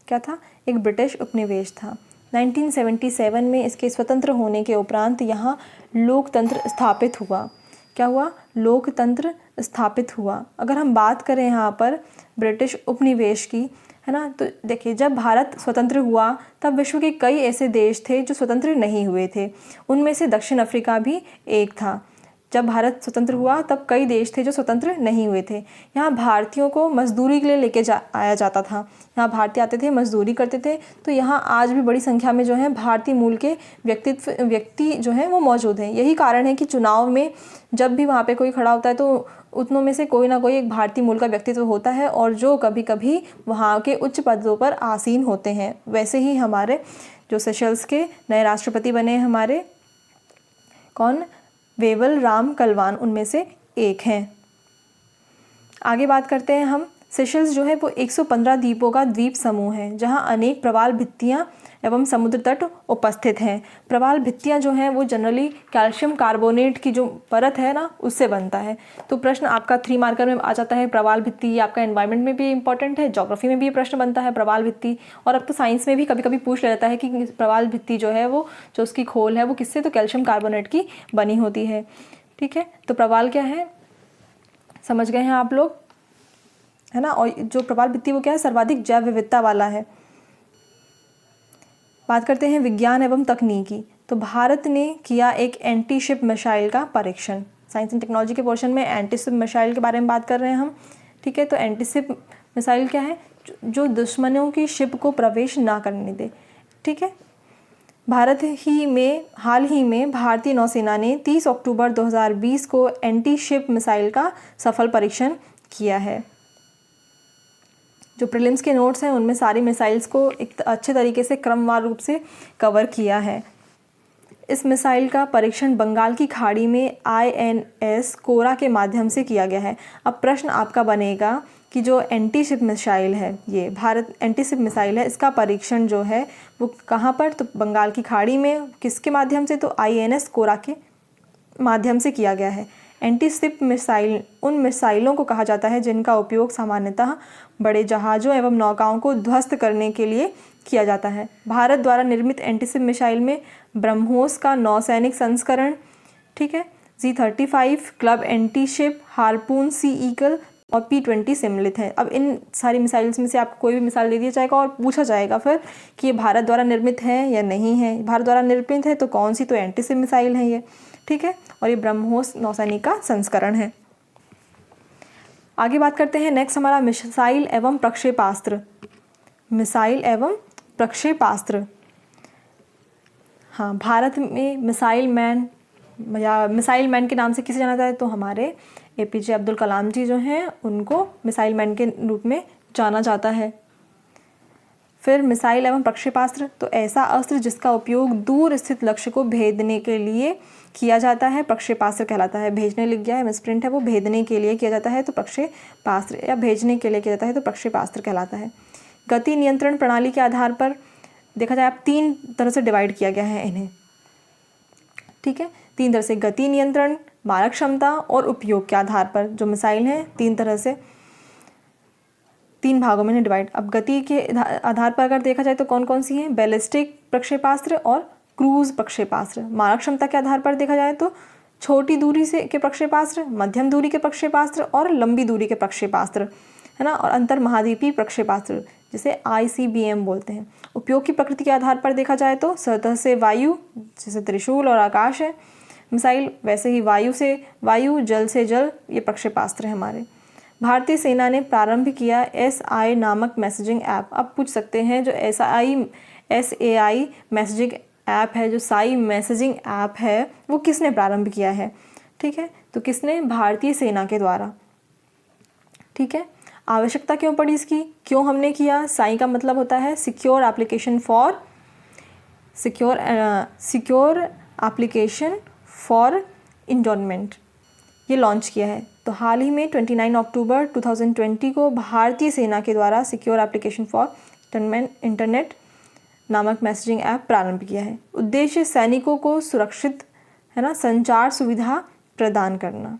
क्या था? एक ब्रिटिश उपनिवेश था। 1977 में इसके स्वतंत्र होने के उपरांत यहाँ लोकतंत्र स्थापित हुआ। क्या हुआ? लोकतंत्र स्थापित हुआ। अगर हम बात करें यहाँ पर ब्रिटिश उपनिवेश की, है ना, तो देखिए जब भारत स्वतंत्र हुआ तब विश्व के कई ऐसे देश थे जो स्वतंत्र नहीं हुए थे। उनमें से दक्षिण अफ्रीका भी एक था। जब भारत स्वतंत्र हुआ तब कई देश थे जो स्वतंत्र नहीं हुए थे। यहाँ भारतीयों को मजदूरी के लिए लेके आया जाता था। यहाँ भारतीय आते थे, मजदूरी करते थे। तो यहाँ आज भी बड़ी संख्या में जो है भारतीय मूल के व्यक्ति जो हैं वो मौजूद हैं। यही कारण है कि चुनाव में जब भी वहाँ पे कोई खड़ा होता है तो उतनों में से कोई ना कोई एक भारतीय मूल का व्यक्तित्व होता है और जो कभी कभी वहाँ के उच्च पदों पर आसीन होते हैं। वैसे ही हमारे जो सेशल्स के नए राष्ट्रपति बने हमारे, कौन? वेवल राम कलवान उनमें से एक हैं। आगे बात करते हैं हम। सेशल्स जो है वो 115 द्वीपों का द्वीप समूह है जहाँ अनेक प्रवाल भित्तियाँ एवं समुद्र तट उपस्थित हैं। प्रवाल भित्तियाँ जो हैं वो जनरली कैल्शियम कार्बोनेट की जो परत है ना, उससे बनता है। तो प्रश्न आपका 3 मार्कर में आ जाता है प्रवाल भित्ति। ये आपका एनवायरनमेंट में भी इंपॉर्टेंट है, ज्योग्राफी में भी प्रश्न बनता है प्रवाल भित्ति, और अब तो साइंस में भी कभी कभी पूछ लेता है कि प्रवाल भित्ति जो है वो जो उसकी खोल है वो किससे, तो कैल्शियम कार्बोनेट की बनी होती है। ठीक है, तो प्रवाल क्या है समझ गए हैं आप लोग, है ना। और जो प्रवाल भित्ति वो क्या है? सर्वाधिक जैव विविधता वाला है। बात करते हैं विज्ञान एवं तकनीकी। तो भारत ने किया एक एंटी शिप मिसाइल का परीक्षण। साइंस एंड टेक्नोलॉजी के पोर्शन में एंटी शिप मिसाइल के बारे में बात कर रहे हैं हम। ठीक है, तो एंटी शिप मिसाइल क्या है? जो दुश्मनों की शिप को प्रवेश ना करने दे। ठीक है, हाल ही में भारतीय नौसेना ने 30 अक्टूबर 2020 को एंटी शिप मिसाइल का सफल परीक्षण किया है। जो प्रीलिम्स के नोट्स हैं उनमें सारी मिसाइल्स को एक अच्छे तरीके से क्रमवार रूप से कवर किया है। इस मिसाइल का परीक्षण बंगाल की खाड़ी में INS कोरा के माध्यम से किया गया है। अब प्रश्न आपका बनेगा कि जो एंटी शिप मिसाइल है, ये भारत एंटी शिप मिसाइल है, इसका परीक्षण जो है वो कहाँ पर? तो बंगाल की खाड़ी में। किसके माध्यम से? तो INS कोरा के माध्यम से किया गया है। एंटी शिप मिसाइल उन मिसाइलों को कहा जाता है जिनका उपयोग सामान्यतः बड़े जहाज़ों एवं नौकाओं को ध्वस्त करने के लिए किया जाता है। भारत द्वारा निर्मित एंटी शिप मिसाइल में ब्रह्मोस का नौसैनिक संस्करण, ठीक है, G35 club anti ship, Harpoon, Sea Eagle और P20 सम्मिलित हैं। अब इन सारी मिसाइल्स में से आपको कोई भी मिसाइल दे दिया जाएगा और पूछा जाएगा फिर कि ये भारत द्वारा निर्मित है या नहीं है। भारत द्वारा निर्मित है तो कौन सी? तो एंटी शिप मिसाइल है ये। ठीक है, और ये ब्रह्मोस नौसैनिक का संस्करण है। आगे बात करते हैं नेक्स्ट हमारा मिसाइल एवं प्रक्षेपास्त्र। मिसाइल एवं प्रक्षेपास्त्र, हाँ, भारत में मिसाइल मैन या मिसाइल मैन के नाम से किसे जाना जाता है, तो हमारे APJ अब्दुल कलाम जी जो हैं उनको मिसाइल मैन के रूप में जाना जाता है। फिर मिसाइल एवं प्रक्षेपास्त्र, तो ऐसा अस्त्र जिसका उपयोग दूर स्थित लक्ष्य को भेदने के लिए किया जाता है, प्रक्षेपास्त्र कहलाता है। भेजने लिख गया है, मिसप्रिंट है, वो भेदने के लिए किया जाता है तो प्रक्षेपास्त्र, या भेजने के लिए किया जाता है तो प्रक्षेपास्त्र कहलाता है। गति नियंत्रण प्रणाली के आधार पर देखा जाए, अब 3 तरह से डिवाइड किया गया है इन्हें, ठीक है, 3 तरह से, गति नियंत्रण, मारक क्षमता और उपयोग के आधार पर जो मिसाइल हैं 3 तरह से 3 भागों में डिवाइड। अब गति के आधार पर अगर देखा जाए तो कौन कौन सी हैं, बैलिस्टिक प्रक्षेपास्त्र और क्रूज प्रक्षेपास्त्र। मारक क्षमता के आधार पर देखा जाए तो छोटी दूरी से के प्रक्षेपास्त्र, मध्यम दूरी के प्रक्षेपास्त्र और लंबी दूरी के प्रक्षेपास्त्र, है ना, और अंतर महाद्वीपीय प्रक्षेपास्त्र जिसे ICBM बोलते हैं। उपयोग की प्रकृति के आधार पर देखा जाए तो सतह से वायु, जैसे त्रिशूल और आकाश है मिसाइल, वैसे ही वायु से वायु, जल से जल, ये प्रक्षेपास्त्र है हमारे। भारतीय सेना ने प्रारंभ किया SI नामक मैसेजिंग ऐप। अब पूछ सकते हैं जो SAI मैसेजिंग ऐप है, जो साई मैसेजिंग ऐप है, वो किसने प्रारंभ किया है, ठीक है, तो किसने, भारतीय सेना के द्वारा, ठीक है। आवश्यकता क्यों पड़ी इसकी, क्यों हमने किया, साई का मतलब होता है सिक्योर एप्लीकेशन फॉर इंजॉयमेंट, ये लॉन्च किया है। तो हाल ही में 29 अक्टूबर 2020 को भारतीय सेना के द्वारा सिक्योर एप्लीकेशन फॉर इंटरनेट नामक मैसेजिंग ऐप प्रारंभ किया है। उद्देश्य सैनिकों को सुरक्षित, है ना, संचार सुविधा प्रदान करना।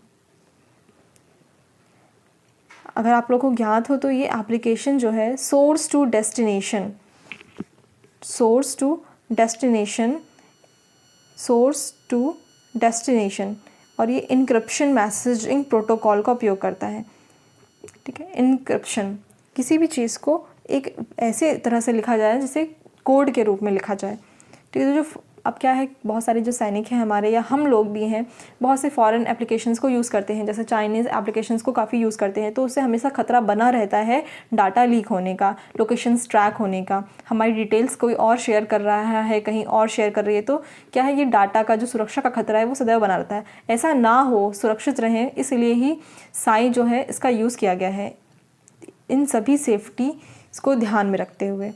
अगर आप लोगों को ज्ञात हो तो ये एप्लीकेशन जो है सोर्स टू डेस्टिनेशन और ये इनक्रिप्शन मैसेजिंग प्रोटोकॉल का उपयोग करता है, ठीक है। इनक्रिप्शन, किसी भी चीज़ को एक ऐसे तरह से लिखा जाए जिसे कोड के रूप में लिखा जाए, ठीक है। तो जो अब क्या है, बहुत सारे जो सैनिक हैं हमारे या हम लोग भी हैं, बहुत से फॉरेन एप्लीकेशंस को यूज़ करते हैं, जैसे चाइनीज़ एप्लीकेशंस को काफ़ी यूज़ करते हैं, तो उससे हमेशा खतरा बना रहता है डाटा लीक होने का, लोकेशंस ट्रैक होने का, हमारी डिटेल्स कोई और शेयर कर रहा है, कहीं और शेयर कर रही है, तो क्या है, ये डाटा का जो सुरक्षा का खतरा है वो सदैव बना रहता है। ऐसा ना हो, सुरक्षित रहें, इसलिए ही साई जो है इसका यूज़ किया गया है, इन सभी सेफ्टी को ध्यान में रखते हुए।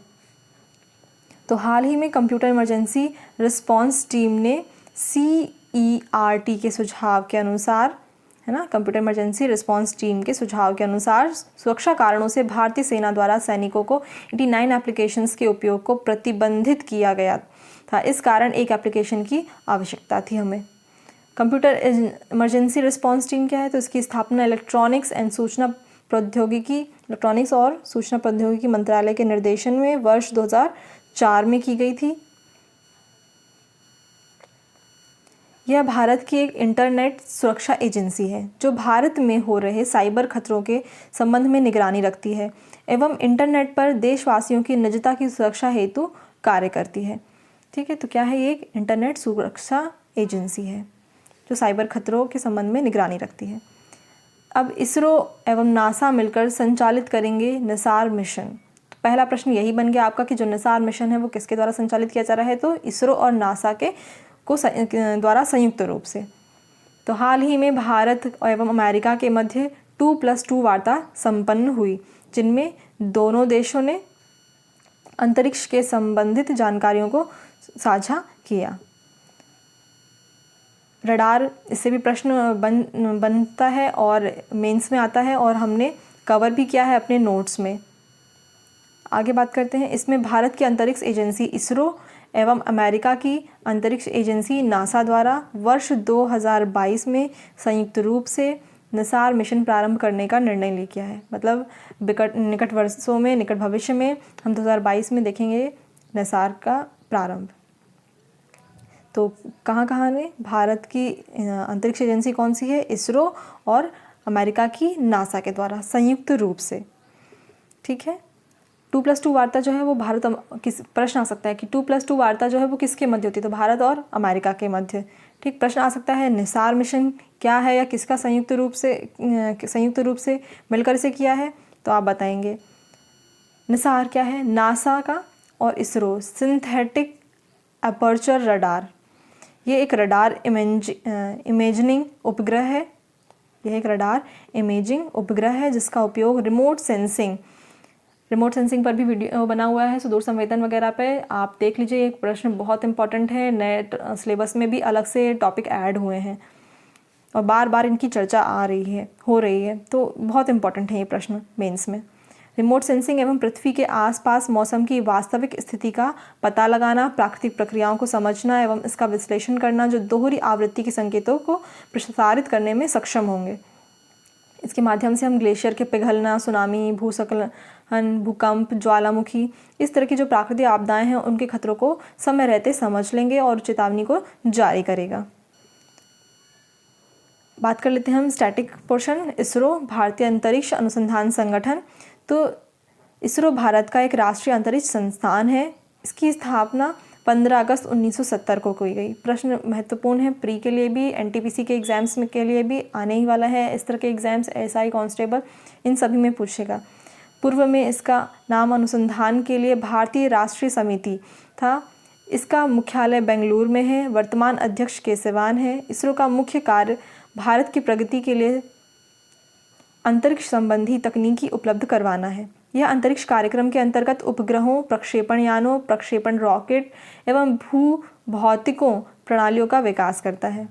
तो हाल ही में कंप्यूटर इमरजेंसी रिस्पांस टीम ने CERT के सुझाव के अनुसार, है ना, कंप्यूटर इमरजेंसी रिस्पांस टीम के सुझाव के अनुसार सुरक्षा कारणों से भारतीय सेना द्वारा सैनिकों को 89 एप्लीकेशंस के उपयोग को प्रतिबंधित किया गया था। इस कारण एक एप्लीकेशन की आवश्यकता थी हमें। कंप्यूटर इमरजेंसी रिस्पांस टीम क्या है, तो इसकी स्थापना इलेक्ट्रॉनिक्स और सूचना प्रौद्योगिकी मंत्रालय के निर्देशन में वर्ष 2004 में की गई थी। यह भारत की एक इंटरनेट सुरक्षा एजेंसी है जो भारत में हो रहे साइबर खतरों के संबंध में निगरानी रखती है एवं इंटरनेट पर देशवासियों की निजता की सुरक्षा हेतु कार्य करती है, ठीक है। तो क्या है, ये एक इंटरनेट सुरक्षा एजेंसी है जो साइबर खतरों के संबंध में निगरानी रखती है। अब इसरो एवं नासा मिलकर संचालित करेंगे निसार मिशन। तो पहला प्रश्न यही बन गया आपका कि जो निसार मिशन है वो किसके द्वारा संचालित किया जा रहा है, तो इसरो और नासा के द्वारा संयुक्त रूप से। तो हाल ही में भारत एवं अमेरिका के मध्य 2+2 वार्ता संपन्न हुई, जिनमें दोनों देशों ने अंतरिक्ष के संबंधित जानकारियों को साझा किया। रडार, इससे भी प्रश्न बनता है और मेंस में आता है और हमने कवर भी किया है अपने नोट्स में। आगे बात करते हैं, इसमें भारत की अंतरिक्ष एजेंसी इसरो एवं अमेरिका की अंतरिक्ष एजेंसी नासा द्वारा वर्ष 2022 में संयुक्त रूप से निसार मिशन प्रारंभ करने का निर्णय लिया गया है। मतलब निकट वर्षों में, निकट भविष्य में हम 2022 में देखेंगे निसार का प्रारंभ। तो कहाँ ने, भारत की अंतरिक्ष एजेंसी कौन सी है, इसरो, और अमेरिका की नासा के द्वारा संयुक्त रूप से, ठीक है। 2+2 वार्ता जो है वो प्रश्न आ सकता है कि 2+2 वार्ता जो है वो किसके मध्य होती है, तो भारत और अमेरिका के मध्य, ठीक, प्रश्न आ सकता है निसार मिशन क्या है या किसका संयुक्त रूप से मिलकर इसे किया है, तो आप बताएंगे। निसार क्या है? नासा का और इसरो सिंथेटिक अपर्चर रडार। ये एक रडार इमेजिंग उपग्रह है। यह एक रडार इमेजिंग उपग्रह है जिसका उपयोग रिमोट सेंसिंग पर भी वीडियो बना हुआ है, सुदूर संवेदन वगैरह पे आप देख लीजिए। एक प्रश्न बहुत इंपॉर्टेंट है, नए सिलेबस में भी अलग से टॉपिक ऐड हुए हैं और बार बार इनकी चर्चा हो रही है, तो बहुत इंपॉर्टेंट है ये प्रश्न मेंस में। रिमोट सेंसिंग एवं पृथ्वी के आसपास मौसम की वास्तविक स्थिति का पता लगाना, प्राकृतिक प्रक्रियाओं को समझना एवं इसका विश्लेषण करना जो दोहरी आवृत्ति के संकेतों को प्रसारित करने में सक्षम होंगे। इसके माध्यम से हम ग्लेशियर के पिघलना, सुनामी, भूस्खलन, भूकंप, ज्वालामुखी, इस तरह की जो प्राकृतिक आपदाएं हैं उनके खतरों को समय रहते समझ लेंगे और चेतावनी को जारी करेगा। बात कर लेते हैं हम स्टैटिक पोर्शन। इसरो भारतीय अंतरिक्ष अनुसंधान संगठन। तो इसरो भारत का एक राष्ट्रीय अंतरिक्ष संस्थान है। इसकी स्थापना 15 अगस्त 1970 को की गई। प्रश्न महत्वपूर्ण है, प्री के लिए भी, एनटीपीसी के एग्जाम्स में के लिए भी आने ही वाला है। इस तरह के एग्जाम्स, एसआई, कांस्टेबल, इन सभी में पूछेगा। पूर्व में इसका नाम अनुसंधान के लिए भारतीय राष्ट्रीय समिति था। इसका मुख्यालय बेंगलुरु में है। वर्तमान अध्यक्ष केशवान है। इसरो का मुख्य कार्य भारत की प्रगति के लिए अंतरिक्ष संबंधी तकनीकी उपलब्ध करवाना है। यह अंतरिक्ष कार्यक्रम के अंतर्गत उपग्रहों, प्रक्षेपण यानों, प्रक्षेपण रॉकेट एवं भू-भौतिकों प्रणालियों का विकास करता है।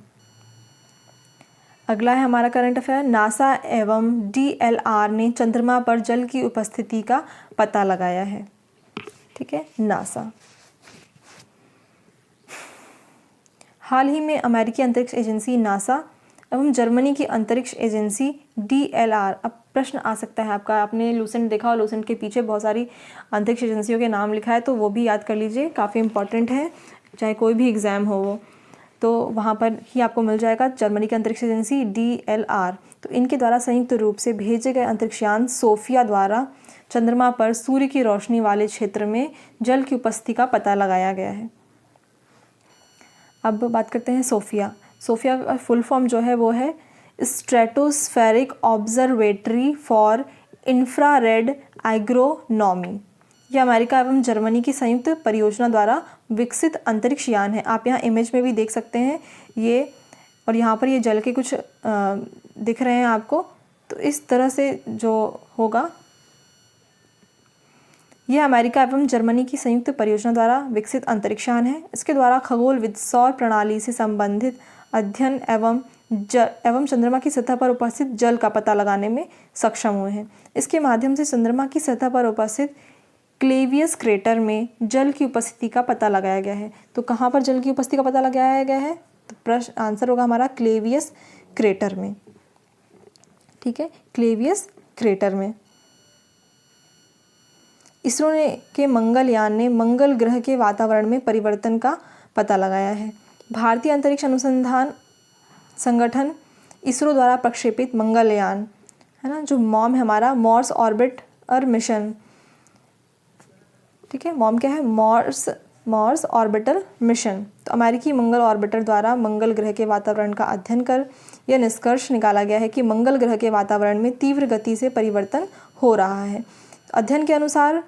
अगला है हमारा करंट अफेयर। नासा एवं डीएलआर ने चंद्रमा पर जल की उपस्थिति का पता लगाया है। ठीक है, नासा। हाल ही में अमेरिकी अंतरिक्ष एजेंसी नासा एवं जर्मनी की अंतरिक्ष एजेंसी डीएलआर। अब प्रश्न आ सकता है आपका, आपने लूसेंट देखा और लूसेंट के पीछे बहुत सारी अंतरिक्ष एजेंसियों के नाम लिखा है, तो वो भी याद कर लीजिए, काफ़ी इंपॉर्टेंट है, चाहे कोई भी एग्ज़ाम हो वो, तो वहाँ पर ही आपको मिल जाएगा। जर्मनी की अंतरिक्ष एजेंसी डीएलआर। तो इनके द्वारा संयुक्त रूप से भेजे गए अंतरिक्षयान सोफिया द्वारा चंद्रमा पर सूर्य की रोशनी वाले क्षेत्र में जल की उपस्थिति का पता लगाया गया है। अब बात करते हैं सोफिया। सोफिया का फुल फॉर्म जो है वो है stratospheric observatory for infrared agronomy. यह अमेरिका एवं जर्मनी की संयुक्त परियोजना द्वारा विकसित अंतरिक्ष यान है। आप यहाँ इमेज में भी देख सकते हैं ये, और यहाँ पर ये जल के कुछ दिख रहे हैं आपको, तो इस तरह से जो होगा, यह अमेरिका एवं जर्मनी की संयुक्त परियोजना द्वारा विकसित अंतरिक्ष यान है। इसके द्वारा खगोलविद सौर प्रणाली से संबंधित अध्ययन एवं चंद्रमा की सतह पर उपस्थित जल का पता लगाने में सक्षम हुए हैं। इसके माध्यम से चंद्रमा की सतह पर उपस्थित क्लेवियस क्रेटर में जल की उपस्थिति का पता लगाया गया है। तो कहाँ पर जल की उपस्थिति का पता लगाया गया है? तो प्रश्न आंसर होगा हमारा क्लेवियस क्रेटर में। ठीक है, क्लेवियस क्रेटर में। इसरो के मंगलयान ने मंगल ग्रह के वातावरण में परिवर्तन का पता लगाया है। भारतीय अंतरिक्ष अनुसंधान संगठन इसरो द्वारा प्रक्षेपित मंगलयान है ना, जो मॉम है हमारा, मार्स ऑर्बिटर मिशन। ठीक है, मॉम क्या है? Mars orbiter mission. तो अमेरिकी मंगल ऑर्बिटर द्वारा मंगल ग्रह के वातावरण का अध्ययन कर यह निष्कर्ष निकाला गया है कि मंगल ग्रह के वातावरण में तीव्र गति से परिवर्तन हो रहा है। अध्ययन के अनुसार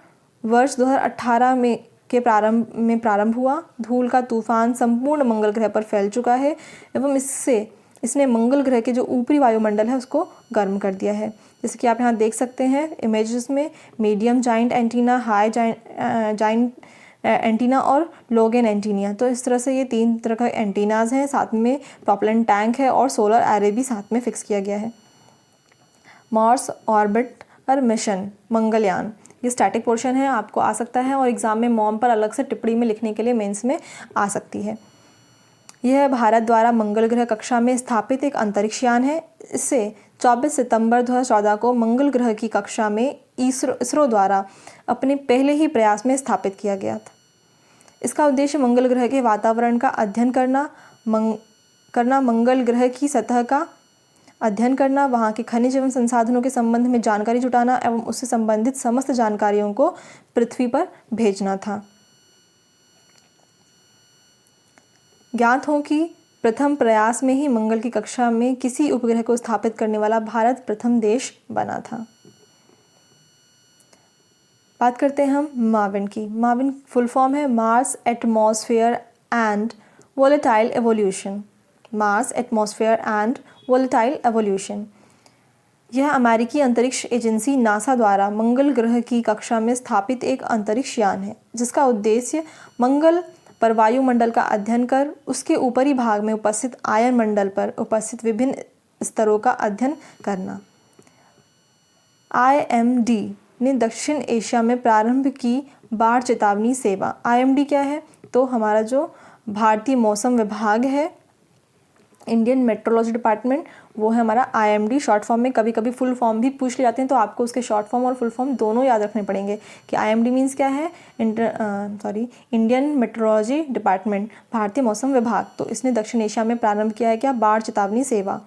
वर्ष 2018 में प्रारंभ हुआ धूल का तूफान संपूर्ण मंगल ग्रह पर फैल चुका है एवं इसने मंगल ग्रह के जो ऊपरी वायुमंडल है उसको गर्म कर दिया है। जैसे कि आप यहाँ देख सकते हैं इमेजेस में, medium giant antenna, high giant antenna और लोगेन एंटीना। तो इस तरह से ये 3 तरह का एंटीनाज हैं, साथ में प्रोपेलेंट टैंक है और सोलर एरे भी साथ में फिक्स किया गया है। मार्स ऑर्बिटर मिशन मंगलयान, ये स्टैटिक पोर्शन है, आपको आ सकता है और एग्जाम में मॉम पर अलग से टिप्पणी में लिखने के लिए मेंस में आ सकती है। यह भारत द्वारा मंगल ग्रह कक्षा में स्थापित एक अंतरिक्ष यान है। इसे 24 सितंबर 2014 को मंगल ग्रह की कक्षा में इसरो द्वारा अपने पहले ही प्रयास में स्थापित किया गया था। इसका उद्देश्य मंगल ग्रह के वातावरण का अध्ययन करना, मंगल ग्रह की सतह का अध्ययन करना, वहाँ के खनिज एवं संसाधनों के संबंध में जानकारी जुटाना एवं उससे संबंधित समस्त जानकारियों को पृथ्वी पर भेजना था। ज्ञात हो कि प्रथम प्रयास में ही मंगल की कक्षा में किसी उपग्रह को स्थापित करने वाला भारत प्रथम देश बना था। बात करते हैं हम माविन की। माविन फुल फॉर्म है Mars atmosphere and volatile evolution. Mars atmosphere and volatile evolution. यह अमेरिकी अंतरिक्ष एजेंसी नासा द्वारा मंगल ग्रह की कक्षा में स्थापित एक अंतरिक्ष यान है, जिसका उद्देश्य मंगल पर वायुमंडल का अध्ययन कर उसके ऊपरी भाग में उपस्थित आयन मंडल पर उपस्थित विभिन्न स्तरों का अध्ययन करना। IMD ने दक्षिण एशिया में प्रारंभ की बाढ़ चेतावनी सेवा। IMD क्या है? तो हमारा जो भारतीय मौसम विभाग है, इंडियन मेट्रोलॉजी डिपार्टमेंट, वो है हमारा IMD। शॉर्ट फॉर्म में कभी कभी फुल फॉर्म भी पूछ ले जाते हैं, तो आपको उसके शॉर्ट फॉर्म और फुल फॉर्म दोनों याद रखने पड़ेंगे कि IMD मीन्स क्या है, इंडियन मेट्रोलॉजी डिपार्टमेंट, भारतीय मौसम विभाग। तो इसने दक्षिण एशिया में प्रारंभ किया है क्या? बाढ़ चेतावनी सेवा।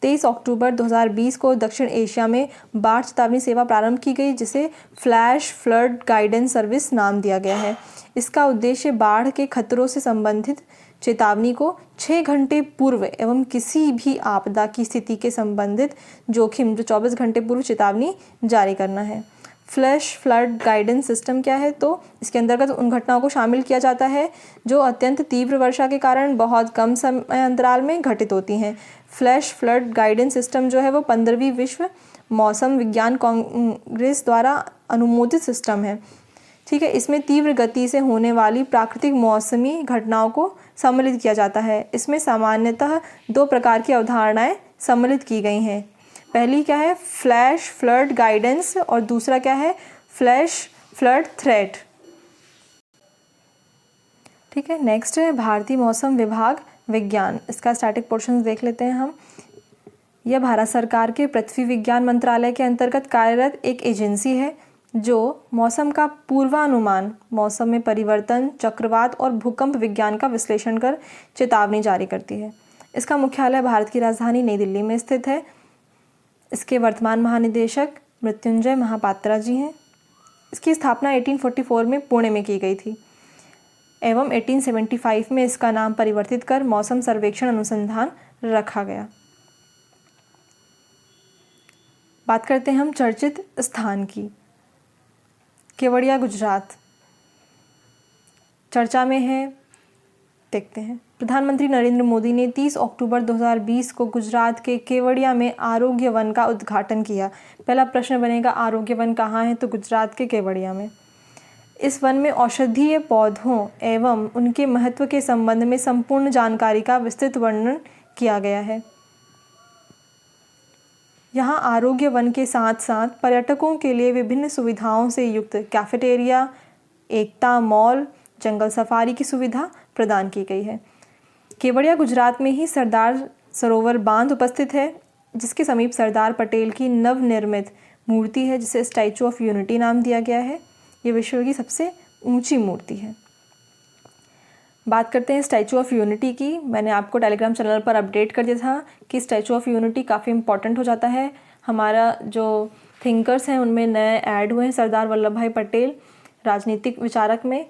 23 अक्टूबर 2020 को दक्षिण एशिया में बाढ़ चेतावनी सेवा प्रारंभ की गई, जिसे फ्लैश फ्लड गाइडेंस सर्विस नाम दिया गया है। इसका उद्देश्य बाढ़ के खतरों से संबंधित चेतावनी को 6 घंटे पूर्व एवं किसी भी आपदा की स्थिति के संबंधित जोखिम जो 24 घंटे पूर्व चेतावनी जारी करना है। फ्लैश फ्लड गाइडेंस सिस्टम क्या है? तो इसके अंतर्गत उन घटनाओं को शामिल किया जाता है जो अत्यंत तीव्र वर्षा के कारण बहुत कम समय अंतराल में घटित होती हैं। फ्लैश फ्लड गाइडेंस सिस्टम जो है वो 15वीं विश्व मौसम विज्ञान कांग्रेस द्वारा अनुमोदित सिस्टम है। ठीक है, इसमें तीव्र गति से होने वाली प्राकृतिक मौसमी घटनाओं को सम्मिलित किया जाता है। इसमें सामान्यतः 2 प्रकार की अवधारणाएं सम्मिलित की गई हैं। पहली क्या है? फ्लैश फ्लड गाइडेंस, और दूसरा क्या है? Flash flood threat. ठीक है, नेक्स्ट है भारतीय मौसम विभाग विज्ञान। इसका स्टैटिक पोर्शन देख लेते हैं हम। यह भारत सरकार के पृथ्वी विज्ञान मंत्रालय के अंतर्गत कार्यरत एक एजेंसी है जो मौसम का पूर्वानुमान, मौसम में परिवर्तन, चक्रवात और भूकंप विज्ञान का विश्लेषण कर चेतावनी जारी करती है। इसका मुख्यालय भारत की राजधानी नई दिल्ली में स्थित है। इसके वर्तमान महानिदेशक मृत्युंजय महापात्रा जी हैं। इसकी स्थापना 1844 में पुणे में की गई थी एवं 1875 में इसका नाम परिवर्तित कर मौसम सर्वेक्षण अनुसंधान रखा गया। बात करते हैं हम चर्चित स्थान की। केवड़िया गुजरात चर्चा में है, देखते हैं। प्रधानमंत्री नरेंद्र मोदी ने 30 अक्टूबर 2020 को गुजरात के केवड़िया में आरोग्य वन का उद्घाटन किया। पहला प्रश्न बनेगा आरोग्य वन कहाँ है? तो गुजरात के केवड़िया में। इस वन में औषधीय पौधों एवं उनके महत्व के संबंध में संपूर्ण जानकारी का विस्तृत वर्णन किया गया है। यहाँ आरोग्य वन के साथ साथ पर्यटकों के लिए विभिन्न सुविधाओं से युक्त कैफेटेरिया, एकता मॉल, जंगल सफारी की सुविधा प्रदान की गई है। केवड़िया गुजरात में ही सरदार सरोवर बांध उपस्थित है, जिसके समीप सरदार पटेल की नवनिर्मित मूर्ति है, जिसे स्टैचू ऑफ यूनिटी नाम दिया गया है। ये विश्व की सबसे ऊंची मूर्ति है। बात करते हैं स्टैचू ऑफ यूनिटी की। मैंने आपको टेलीग्राम चैनल पर अपडेट कर दिया था कि स्टैचू ऑफ यूनिटी काफ़ी इम्पॉर्टेंट हो जाता है। हमारा जो थिंकर्स हैं उनमें नए ऐड हुए हैं सरदार वल्लभ भाई पटेल राजनीतिक विचारक में,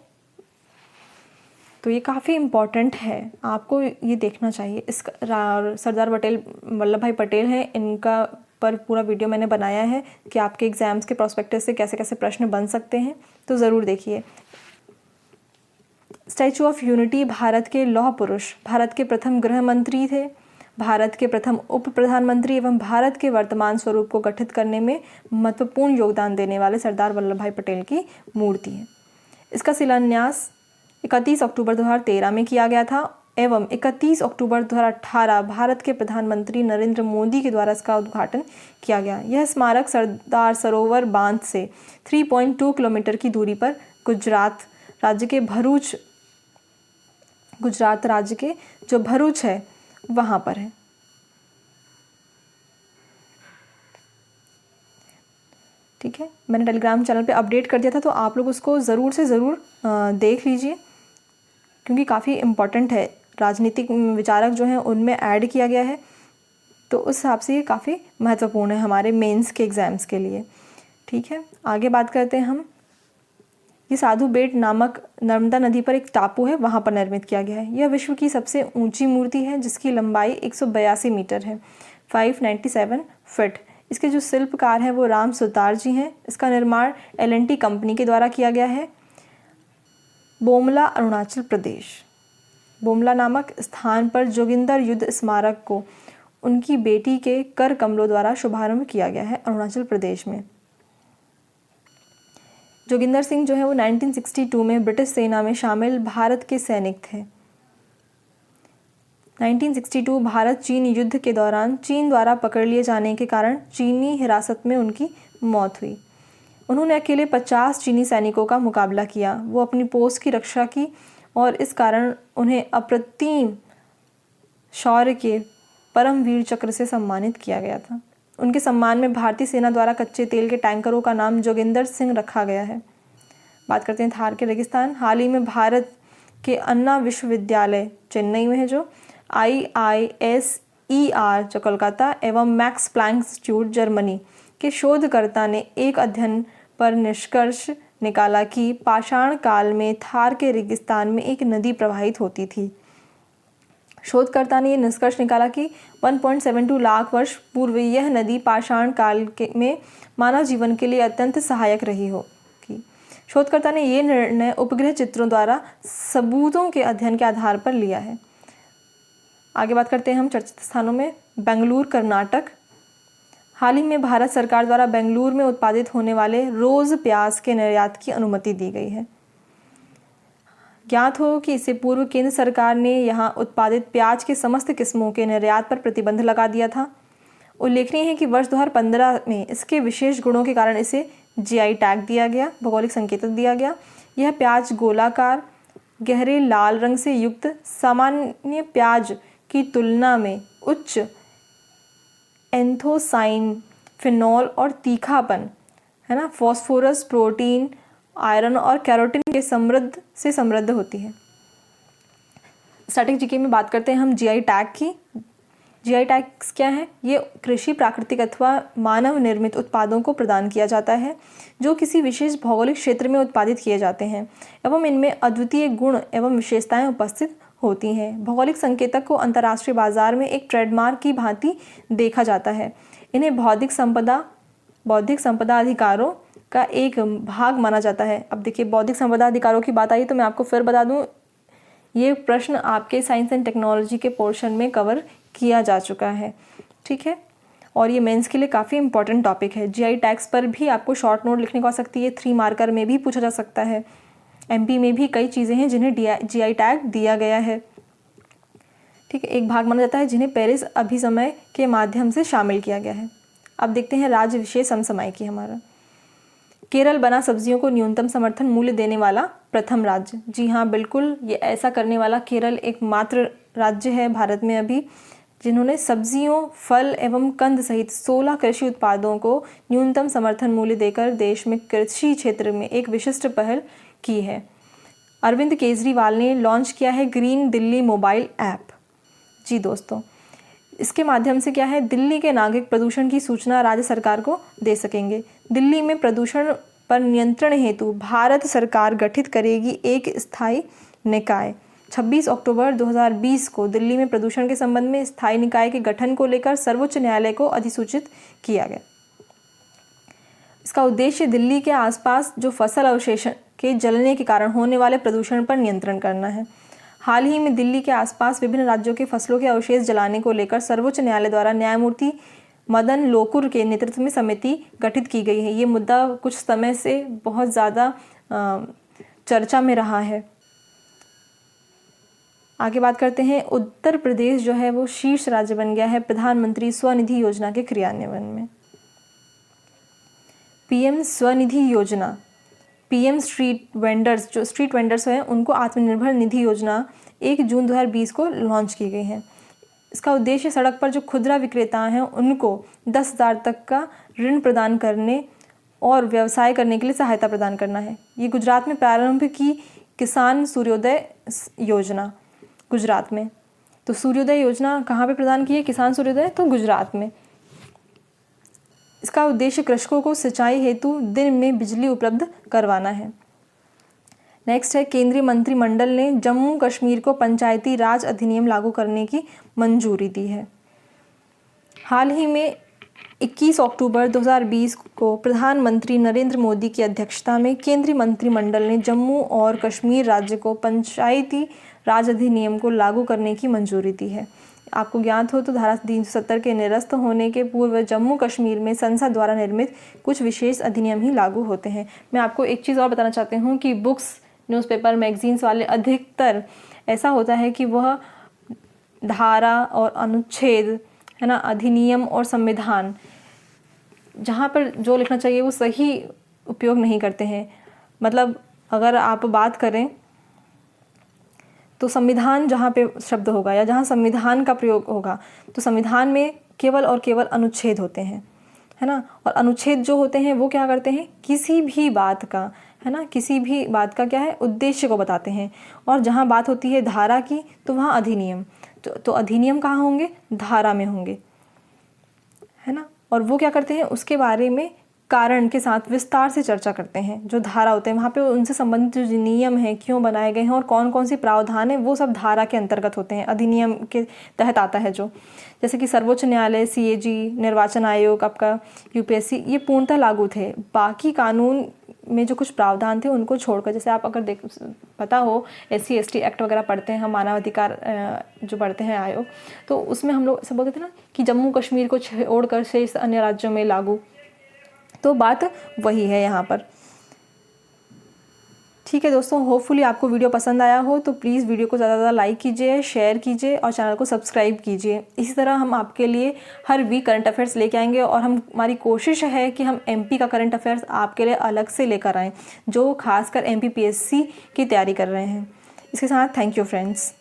तो ये काफ़ी इम्पॉर्टेंट है, आपको ये देखना चाहिए। सरदार वल्लभ भाई पटेल हैं, इनका पर पूरा वीडियो मैंने बनाया है कि आपके एग्ज़ाम्स के प्रोस्पेक्टस से कैसे कैसे प्रश्न बन सकते हैं, तो ज़रूर देखिए। स्टैचू ऑफ यूनिटी भारत के लौह पुरुष, भारत के प्रथम गृह मंत्री थे, भारत के प्रथम उप प्रधानमंत्री एवं भारत के वर्तमान स्वरूप को गठित करने में महत्वपूर्ण योगदान देने वाले सरदार वल्लभ भाई पटेल की मूर्ति है। इसका शिलान्यास 31 अक्टूबर 2013 में किया गया था एवं 31 अक्टूबर 2018 भारत के प्रधानमंत्री नरेंद्र मोदी के द्वारा इसका उद्घाटन किया गया। यह स्मारक सरदार सरोवर बांध से 3.2 किलोमीटर की दूरी पर गुजरात राज्य के जो भरूच है वहाँ पर है। ठीक है, मैंने टेलीग्राम चैनल पे अपडेट कर दिया था, तो आप लोग उसको ज़रूर से ज़रूर देख लीजिए, क्योंकि काफ़ी इम्पॉर्टेंट है। राजनीतिक विचारक जो हैं उनमें ऐड किया गया है, तो उस हिसाब से ये काफ़ी महत्वपूर्ण है हमारे मेंस के एग्ज़ाम्स के लिए। ठीक है, आगे बात करते हैं हम ये साधु बेट नामक नर्मदा नदी पर एक टापू है, वहाँ पर निर्मित किया गया है। यह विश्व की सबसे ऊंची मूर्ति है जिसकी लंबाई 182 मीटर है, 597 फीट। इसके जो शिल्पकार हैं वो राम सुतार जी हैं। इसका निर्माण L&T कंपनी के द्वारा किया गया है। बोमला, अरुणाचल प्रदेश। बोमला नामक स्थान पर जोगिंदर युद्ध स्मारक को उनकी बेटी के कर कमलों द्वारा शुभारंभ किया गया है, अरुणाचल प्रदेश में। जोगिंदर सिंह जो है वो 1962 में ब्रिटिश सेना में शामिल भारत के सैनिक थे। 1962 भारत चीन युद्ध के दौरान चीन द्वारा पकड़ लिए जाने के कारण चीनी हिरासत में उनकी मौत हुई। उन्होंने अकेले 50 चीनी सैनिकों का मुकाबला किया। वो अपनी पोस्ट की रक्षा की और इस कारण उन्हें अप्रतिम शौर्य के परमवीर चक्र से सम्मानित किया गया था। उनके सम्मान में भारतीय सेना द्वारा कच्चे तेल के टैंकरों का नाम जोगिंदर सिंह रखा गया है। बात करते हैं थार के रेगिस्तान। हाल ही में भारत के अन्ना विश्वविद्यालय चेन्नई में है, जो IISER जो कोलकाता एवं मैक्स प्लैंक इंस्टीट्यूट जर्मनी के शोधकर्ता ने एक अध्ययन पर निष्कर्ष निकाला कि पाषाण काल में थार के रेगिस्तान में एक नदी प्रवाहित होती थी। शोधकर्ता ने यह निष्कर्ष निकाला कि 1.72 लाख वर्ष पूर्व यह नदी पाषाण काल में मानव जीवन के लिए अत्यंत सहायक रही होगी। शोधकर्ता ने यह निर्णय उपग्रह चित्रों द्वारा सबूतों के अध्ययन के आधार पर लिया है। आगे बात करते हैं हम चर्चित स्थानों में। बेंगलुरु, कर्नाटक। हाल ही में भारत सरकार द्वारा बेंगलुरु में उत्पादित होने वाले रोज प्याज के निर्यात की अनुमति दी गई है। ज्ञात हो कि इससे पूर्व केंद्र सरकार ने यहां उत्पादित प्याज के समस्त किस्मों के निर्यात पर प्रतिबंध लगा दिया था। उल्लेखनीय है कि वर्ष 2015 में इसके विशेष गुणों के कारण इसे GI टैग दिया गया, भौगोलिक संकेतक दिया गया। यह प्याज गोलाकार, गहरे लाल रंग से युक्त सामान्य प्याज की तुलना में उच्च एंथोसाइन, फिनॉल और तीखापन, है ना, फॉस्फोरस, प्रोटीन, आयरन और कैरोटीन के समृद्ध होती है। स्टैटिक जीके में बात करते हैं हम GI टैग की। GI टैग्स क्या है? ये कृषि, प्राकृतिक अथवा मानव निर्मित उत्पादों को प्रदान किया जाता है जो किसी विशेष भौगोलिक क्षेत्र में उत्पादित किए जाते हैं एवं इनमें अद्वितीय गुण एवं विशेषताएं उपस्थित होती हैं। भौगोलिक संकेतक को अंतर्राष्ट्रीय बाजार में एक ट्रेडमार्क की भांति देखा जाता है। इन्हें बौद्धिक संपदा अधिकारों का एक भाग माना जाता है। अब देखिए, बौद्धिक संपदा अधिकारों की बात आई तो मैं आपको फिर बता दूं, ये प्रश्न आपके साइंस एंड टेक्नोलॉजी के पोर्शन में कवर किया जा चुका है, ठीक है, और ये मेंस के लिए काफ़ी इंपॉर्टेंट टॉपिक है। GI टैग्स पर भी आपको शॉर्ट नोट लिखने को आ सकती है, 3 मार्कर में भी पूछा जा सकता है। MP में भी कई चीज़ें हैं जिन्हें GI टैग दिया गया है, ठीक है, एक भाग माना जाता है जिन्हें पेरिस अभिसमय के माध्यम से शामिल किया गया है। अब देखते हैं राज्य विशेष समसमयिकी हमारा। केरल बना सब्जियों को न्यूनतम समर्थन मूल्य देने वाला प्रथम राज्य। जी हाँ, बिल्कुल, ये ऐसा करने वाला केरल एकमात्र राज्य है भारत में अभी जिन्होंने सब्जियों, फल एवं कंद सहित 16 कृषि उत्पादों को न्यूनतम समर्थन मूल्य देकर देश में कृषि क्षेत्र में एक विशिष्ट पहल की है। अरविंद केजरीवाल ने लॉन्च किया है ग्रीन दिल्ली मोबाइल ऐप। जी दोस्तों, इसके माध्यम से क्या है, दिल्ली के नागरिक प्रदूषण की सूचना राज्य सरकार को दे सकेंगे। दिल्ली में प्रदूषण पर नियंत्रण हेतु भारत सरकार गठित करेगी एक स्थायी निकाय। 26 अक्टूबर 2020 को दिल्ली में प्रदूषण के संबंध में स्थायी निकाय के गठन को लेकर सर्वोच्च न्यायालय को अधिसूचित किया गया। इसका उद्देश्य दिल्ली के आसपास जो फसल अवशेष के जलने के कारण होने वाले प्रदूषण पर नियंत्रण करना है। हाल ही में दिल्ली के आसपास विभिन्न राज्यों के फसलों के अवशेष जलाने को लेकर सर्वोच्च न्यायालय द्वारा न्यायमूर्ति मदन लोकुर के नेतृत्व में समिति गठित की गई है। ये मुद्दा कुछ समय से बहुत ज़्यादा चर्चा में रहा है। आगे बात करते हैं, उत्तर प्रदेश जो है वो शीर्ष राज्य बन गया है प्रधानमंत्री स्वनिधि योजना के क्रियान्वयन में। PM स्वनिधि योजना, PM स्ट्रीट वेंडर्स, जो स्ट्रीट वेंडर्स हैं उनको आत्मनिर्भर निधि योजना 1 जून 2020 को लॉन्च की गई है। इसका उद्देश्य सड़क पर जो खुदरा विक्रेता हैं उनको 10,000 तक का ऋण प्रदान करने और व्यवसाय करने के लिए सहायता प्रदान करना है। ये गुजरात में प्रारंभ की किसान सूर्योदय योजना, गुजरात में। तो सूर्योदय योजना कहाँ पे प्रदान की है? किसान सूर्योदय, तो गुजरात में। इसका उद्देश्य कृषकों को सिंचाई हेतु दिन में बिजली उपलब्ध करवाना है। नेक्स्ट है केंद्रीय मंत्रिमंडल ने जम्मू कश्मीर को पंचायती राज अधिनियम लागू करने की मंजूरी दी है। हाल ही में 21 अक्टूबर 2020 को प्रधानमंत्री नरेंद्र मोदी की अध्यक्षता में केंद्रीय मंत्रिमंडल ने जम्मू और कश्मीर राज्य को पंचायती राज अधिनियम को लागू करने की मंजूरी दी है। आपको ज्ञात हो तो धारा 370 के निरस्त होने के पूर्व जम्मू कश्मीर में संसद द्वारा निर्मित कुछ विशेष अधिनियम ही लागू होते हैं। मैं आपको एक चीज़ और बताना चाहती हूँ कि बुक्स, न्यूज़पेपर, मैगजीन्स वाले अधिकतर ऐसा होता है कि वह धारा और अनुच्छेद, है ना, अधिनियम और संविधान, जहाँ पर जो लिखना चाहिए वो सही उपयोग नहीं करते हैं। मतलब अगर आप बात करें तो संविधान जहाँ पे शब्द होगा या जहाँ संविधान का प्रयोग होगा तो संविधान में केवल और केवल अनुच्छेद होते हैं, है ना। और अनुच्छेद जो होते हैं वो क्या करते हैं, किसी भी बात का, है ना, किसी भी बात का क्या है, उद्देश्य को बताते हैं। और जहाँ बात होती है धारा की तो वहाँ अधिनियम, तो अधिनियम कहाँ होंगे, धारा में होंगे, है ना। और वो क्या करते हैं, उसके बारे में कारण के साथ विस्तार से चर्चा करते हैं। जो धारा होते हैं वहाँ पे उनसे संबंधित जो नियम हैं, क्यों बनाए गए हैं और कौन कौन सी प्रावधान है, वो सब धारा के अंतर्गत होते हैं, अधिनियम के तहत आता है। जो जैसे कि सर्वोच्च न्यायालय, CAG, निर्वाचन आयोग, आपका UPSC, ये पूर्णतः लागू थे। बाकी कानून में जो कुछ प्रावधान थे उनको छोड़कर, जैसे आप अगर पता हो SC ST एक्ट वगैरह पढ़ते हैं हम, मानवाधिकार जो पढ़ते हैं आयोग, तो उसमें हम लोग ऐसा बोलते थे ना कि जम्मू कश्मीर को छोड़कर शेष अन्य राज्यों में लागू, तो बात वही है यहाँ पर। ठीक है दोस्तों, होपफुली आपको वीडियो पसंद आया हो तो प्लीज़ वीडियो को ज़्यादा से ज़्यादा लाइक कीजिए, शेयर कीजिए और चैनल को सब्सक्राइब कीजिए। इसी तरह हम आपके लिए हर वीक करंट अफेयर्स लेके आएंगे और हमारी कोशिश है कि हम MP का करंट अफेयर्स आपके लिए अलग से लेकर आएँ, जो खासकर MP PSC की तैयारी कर रहे हैं। इसके साथ थैंक यू फ्रेंड्स।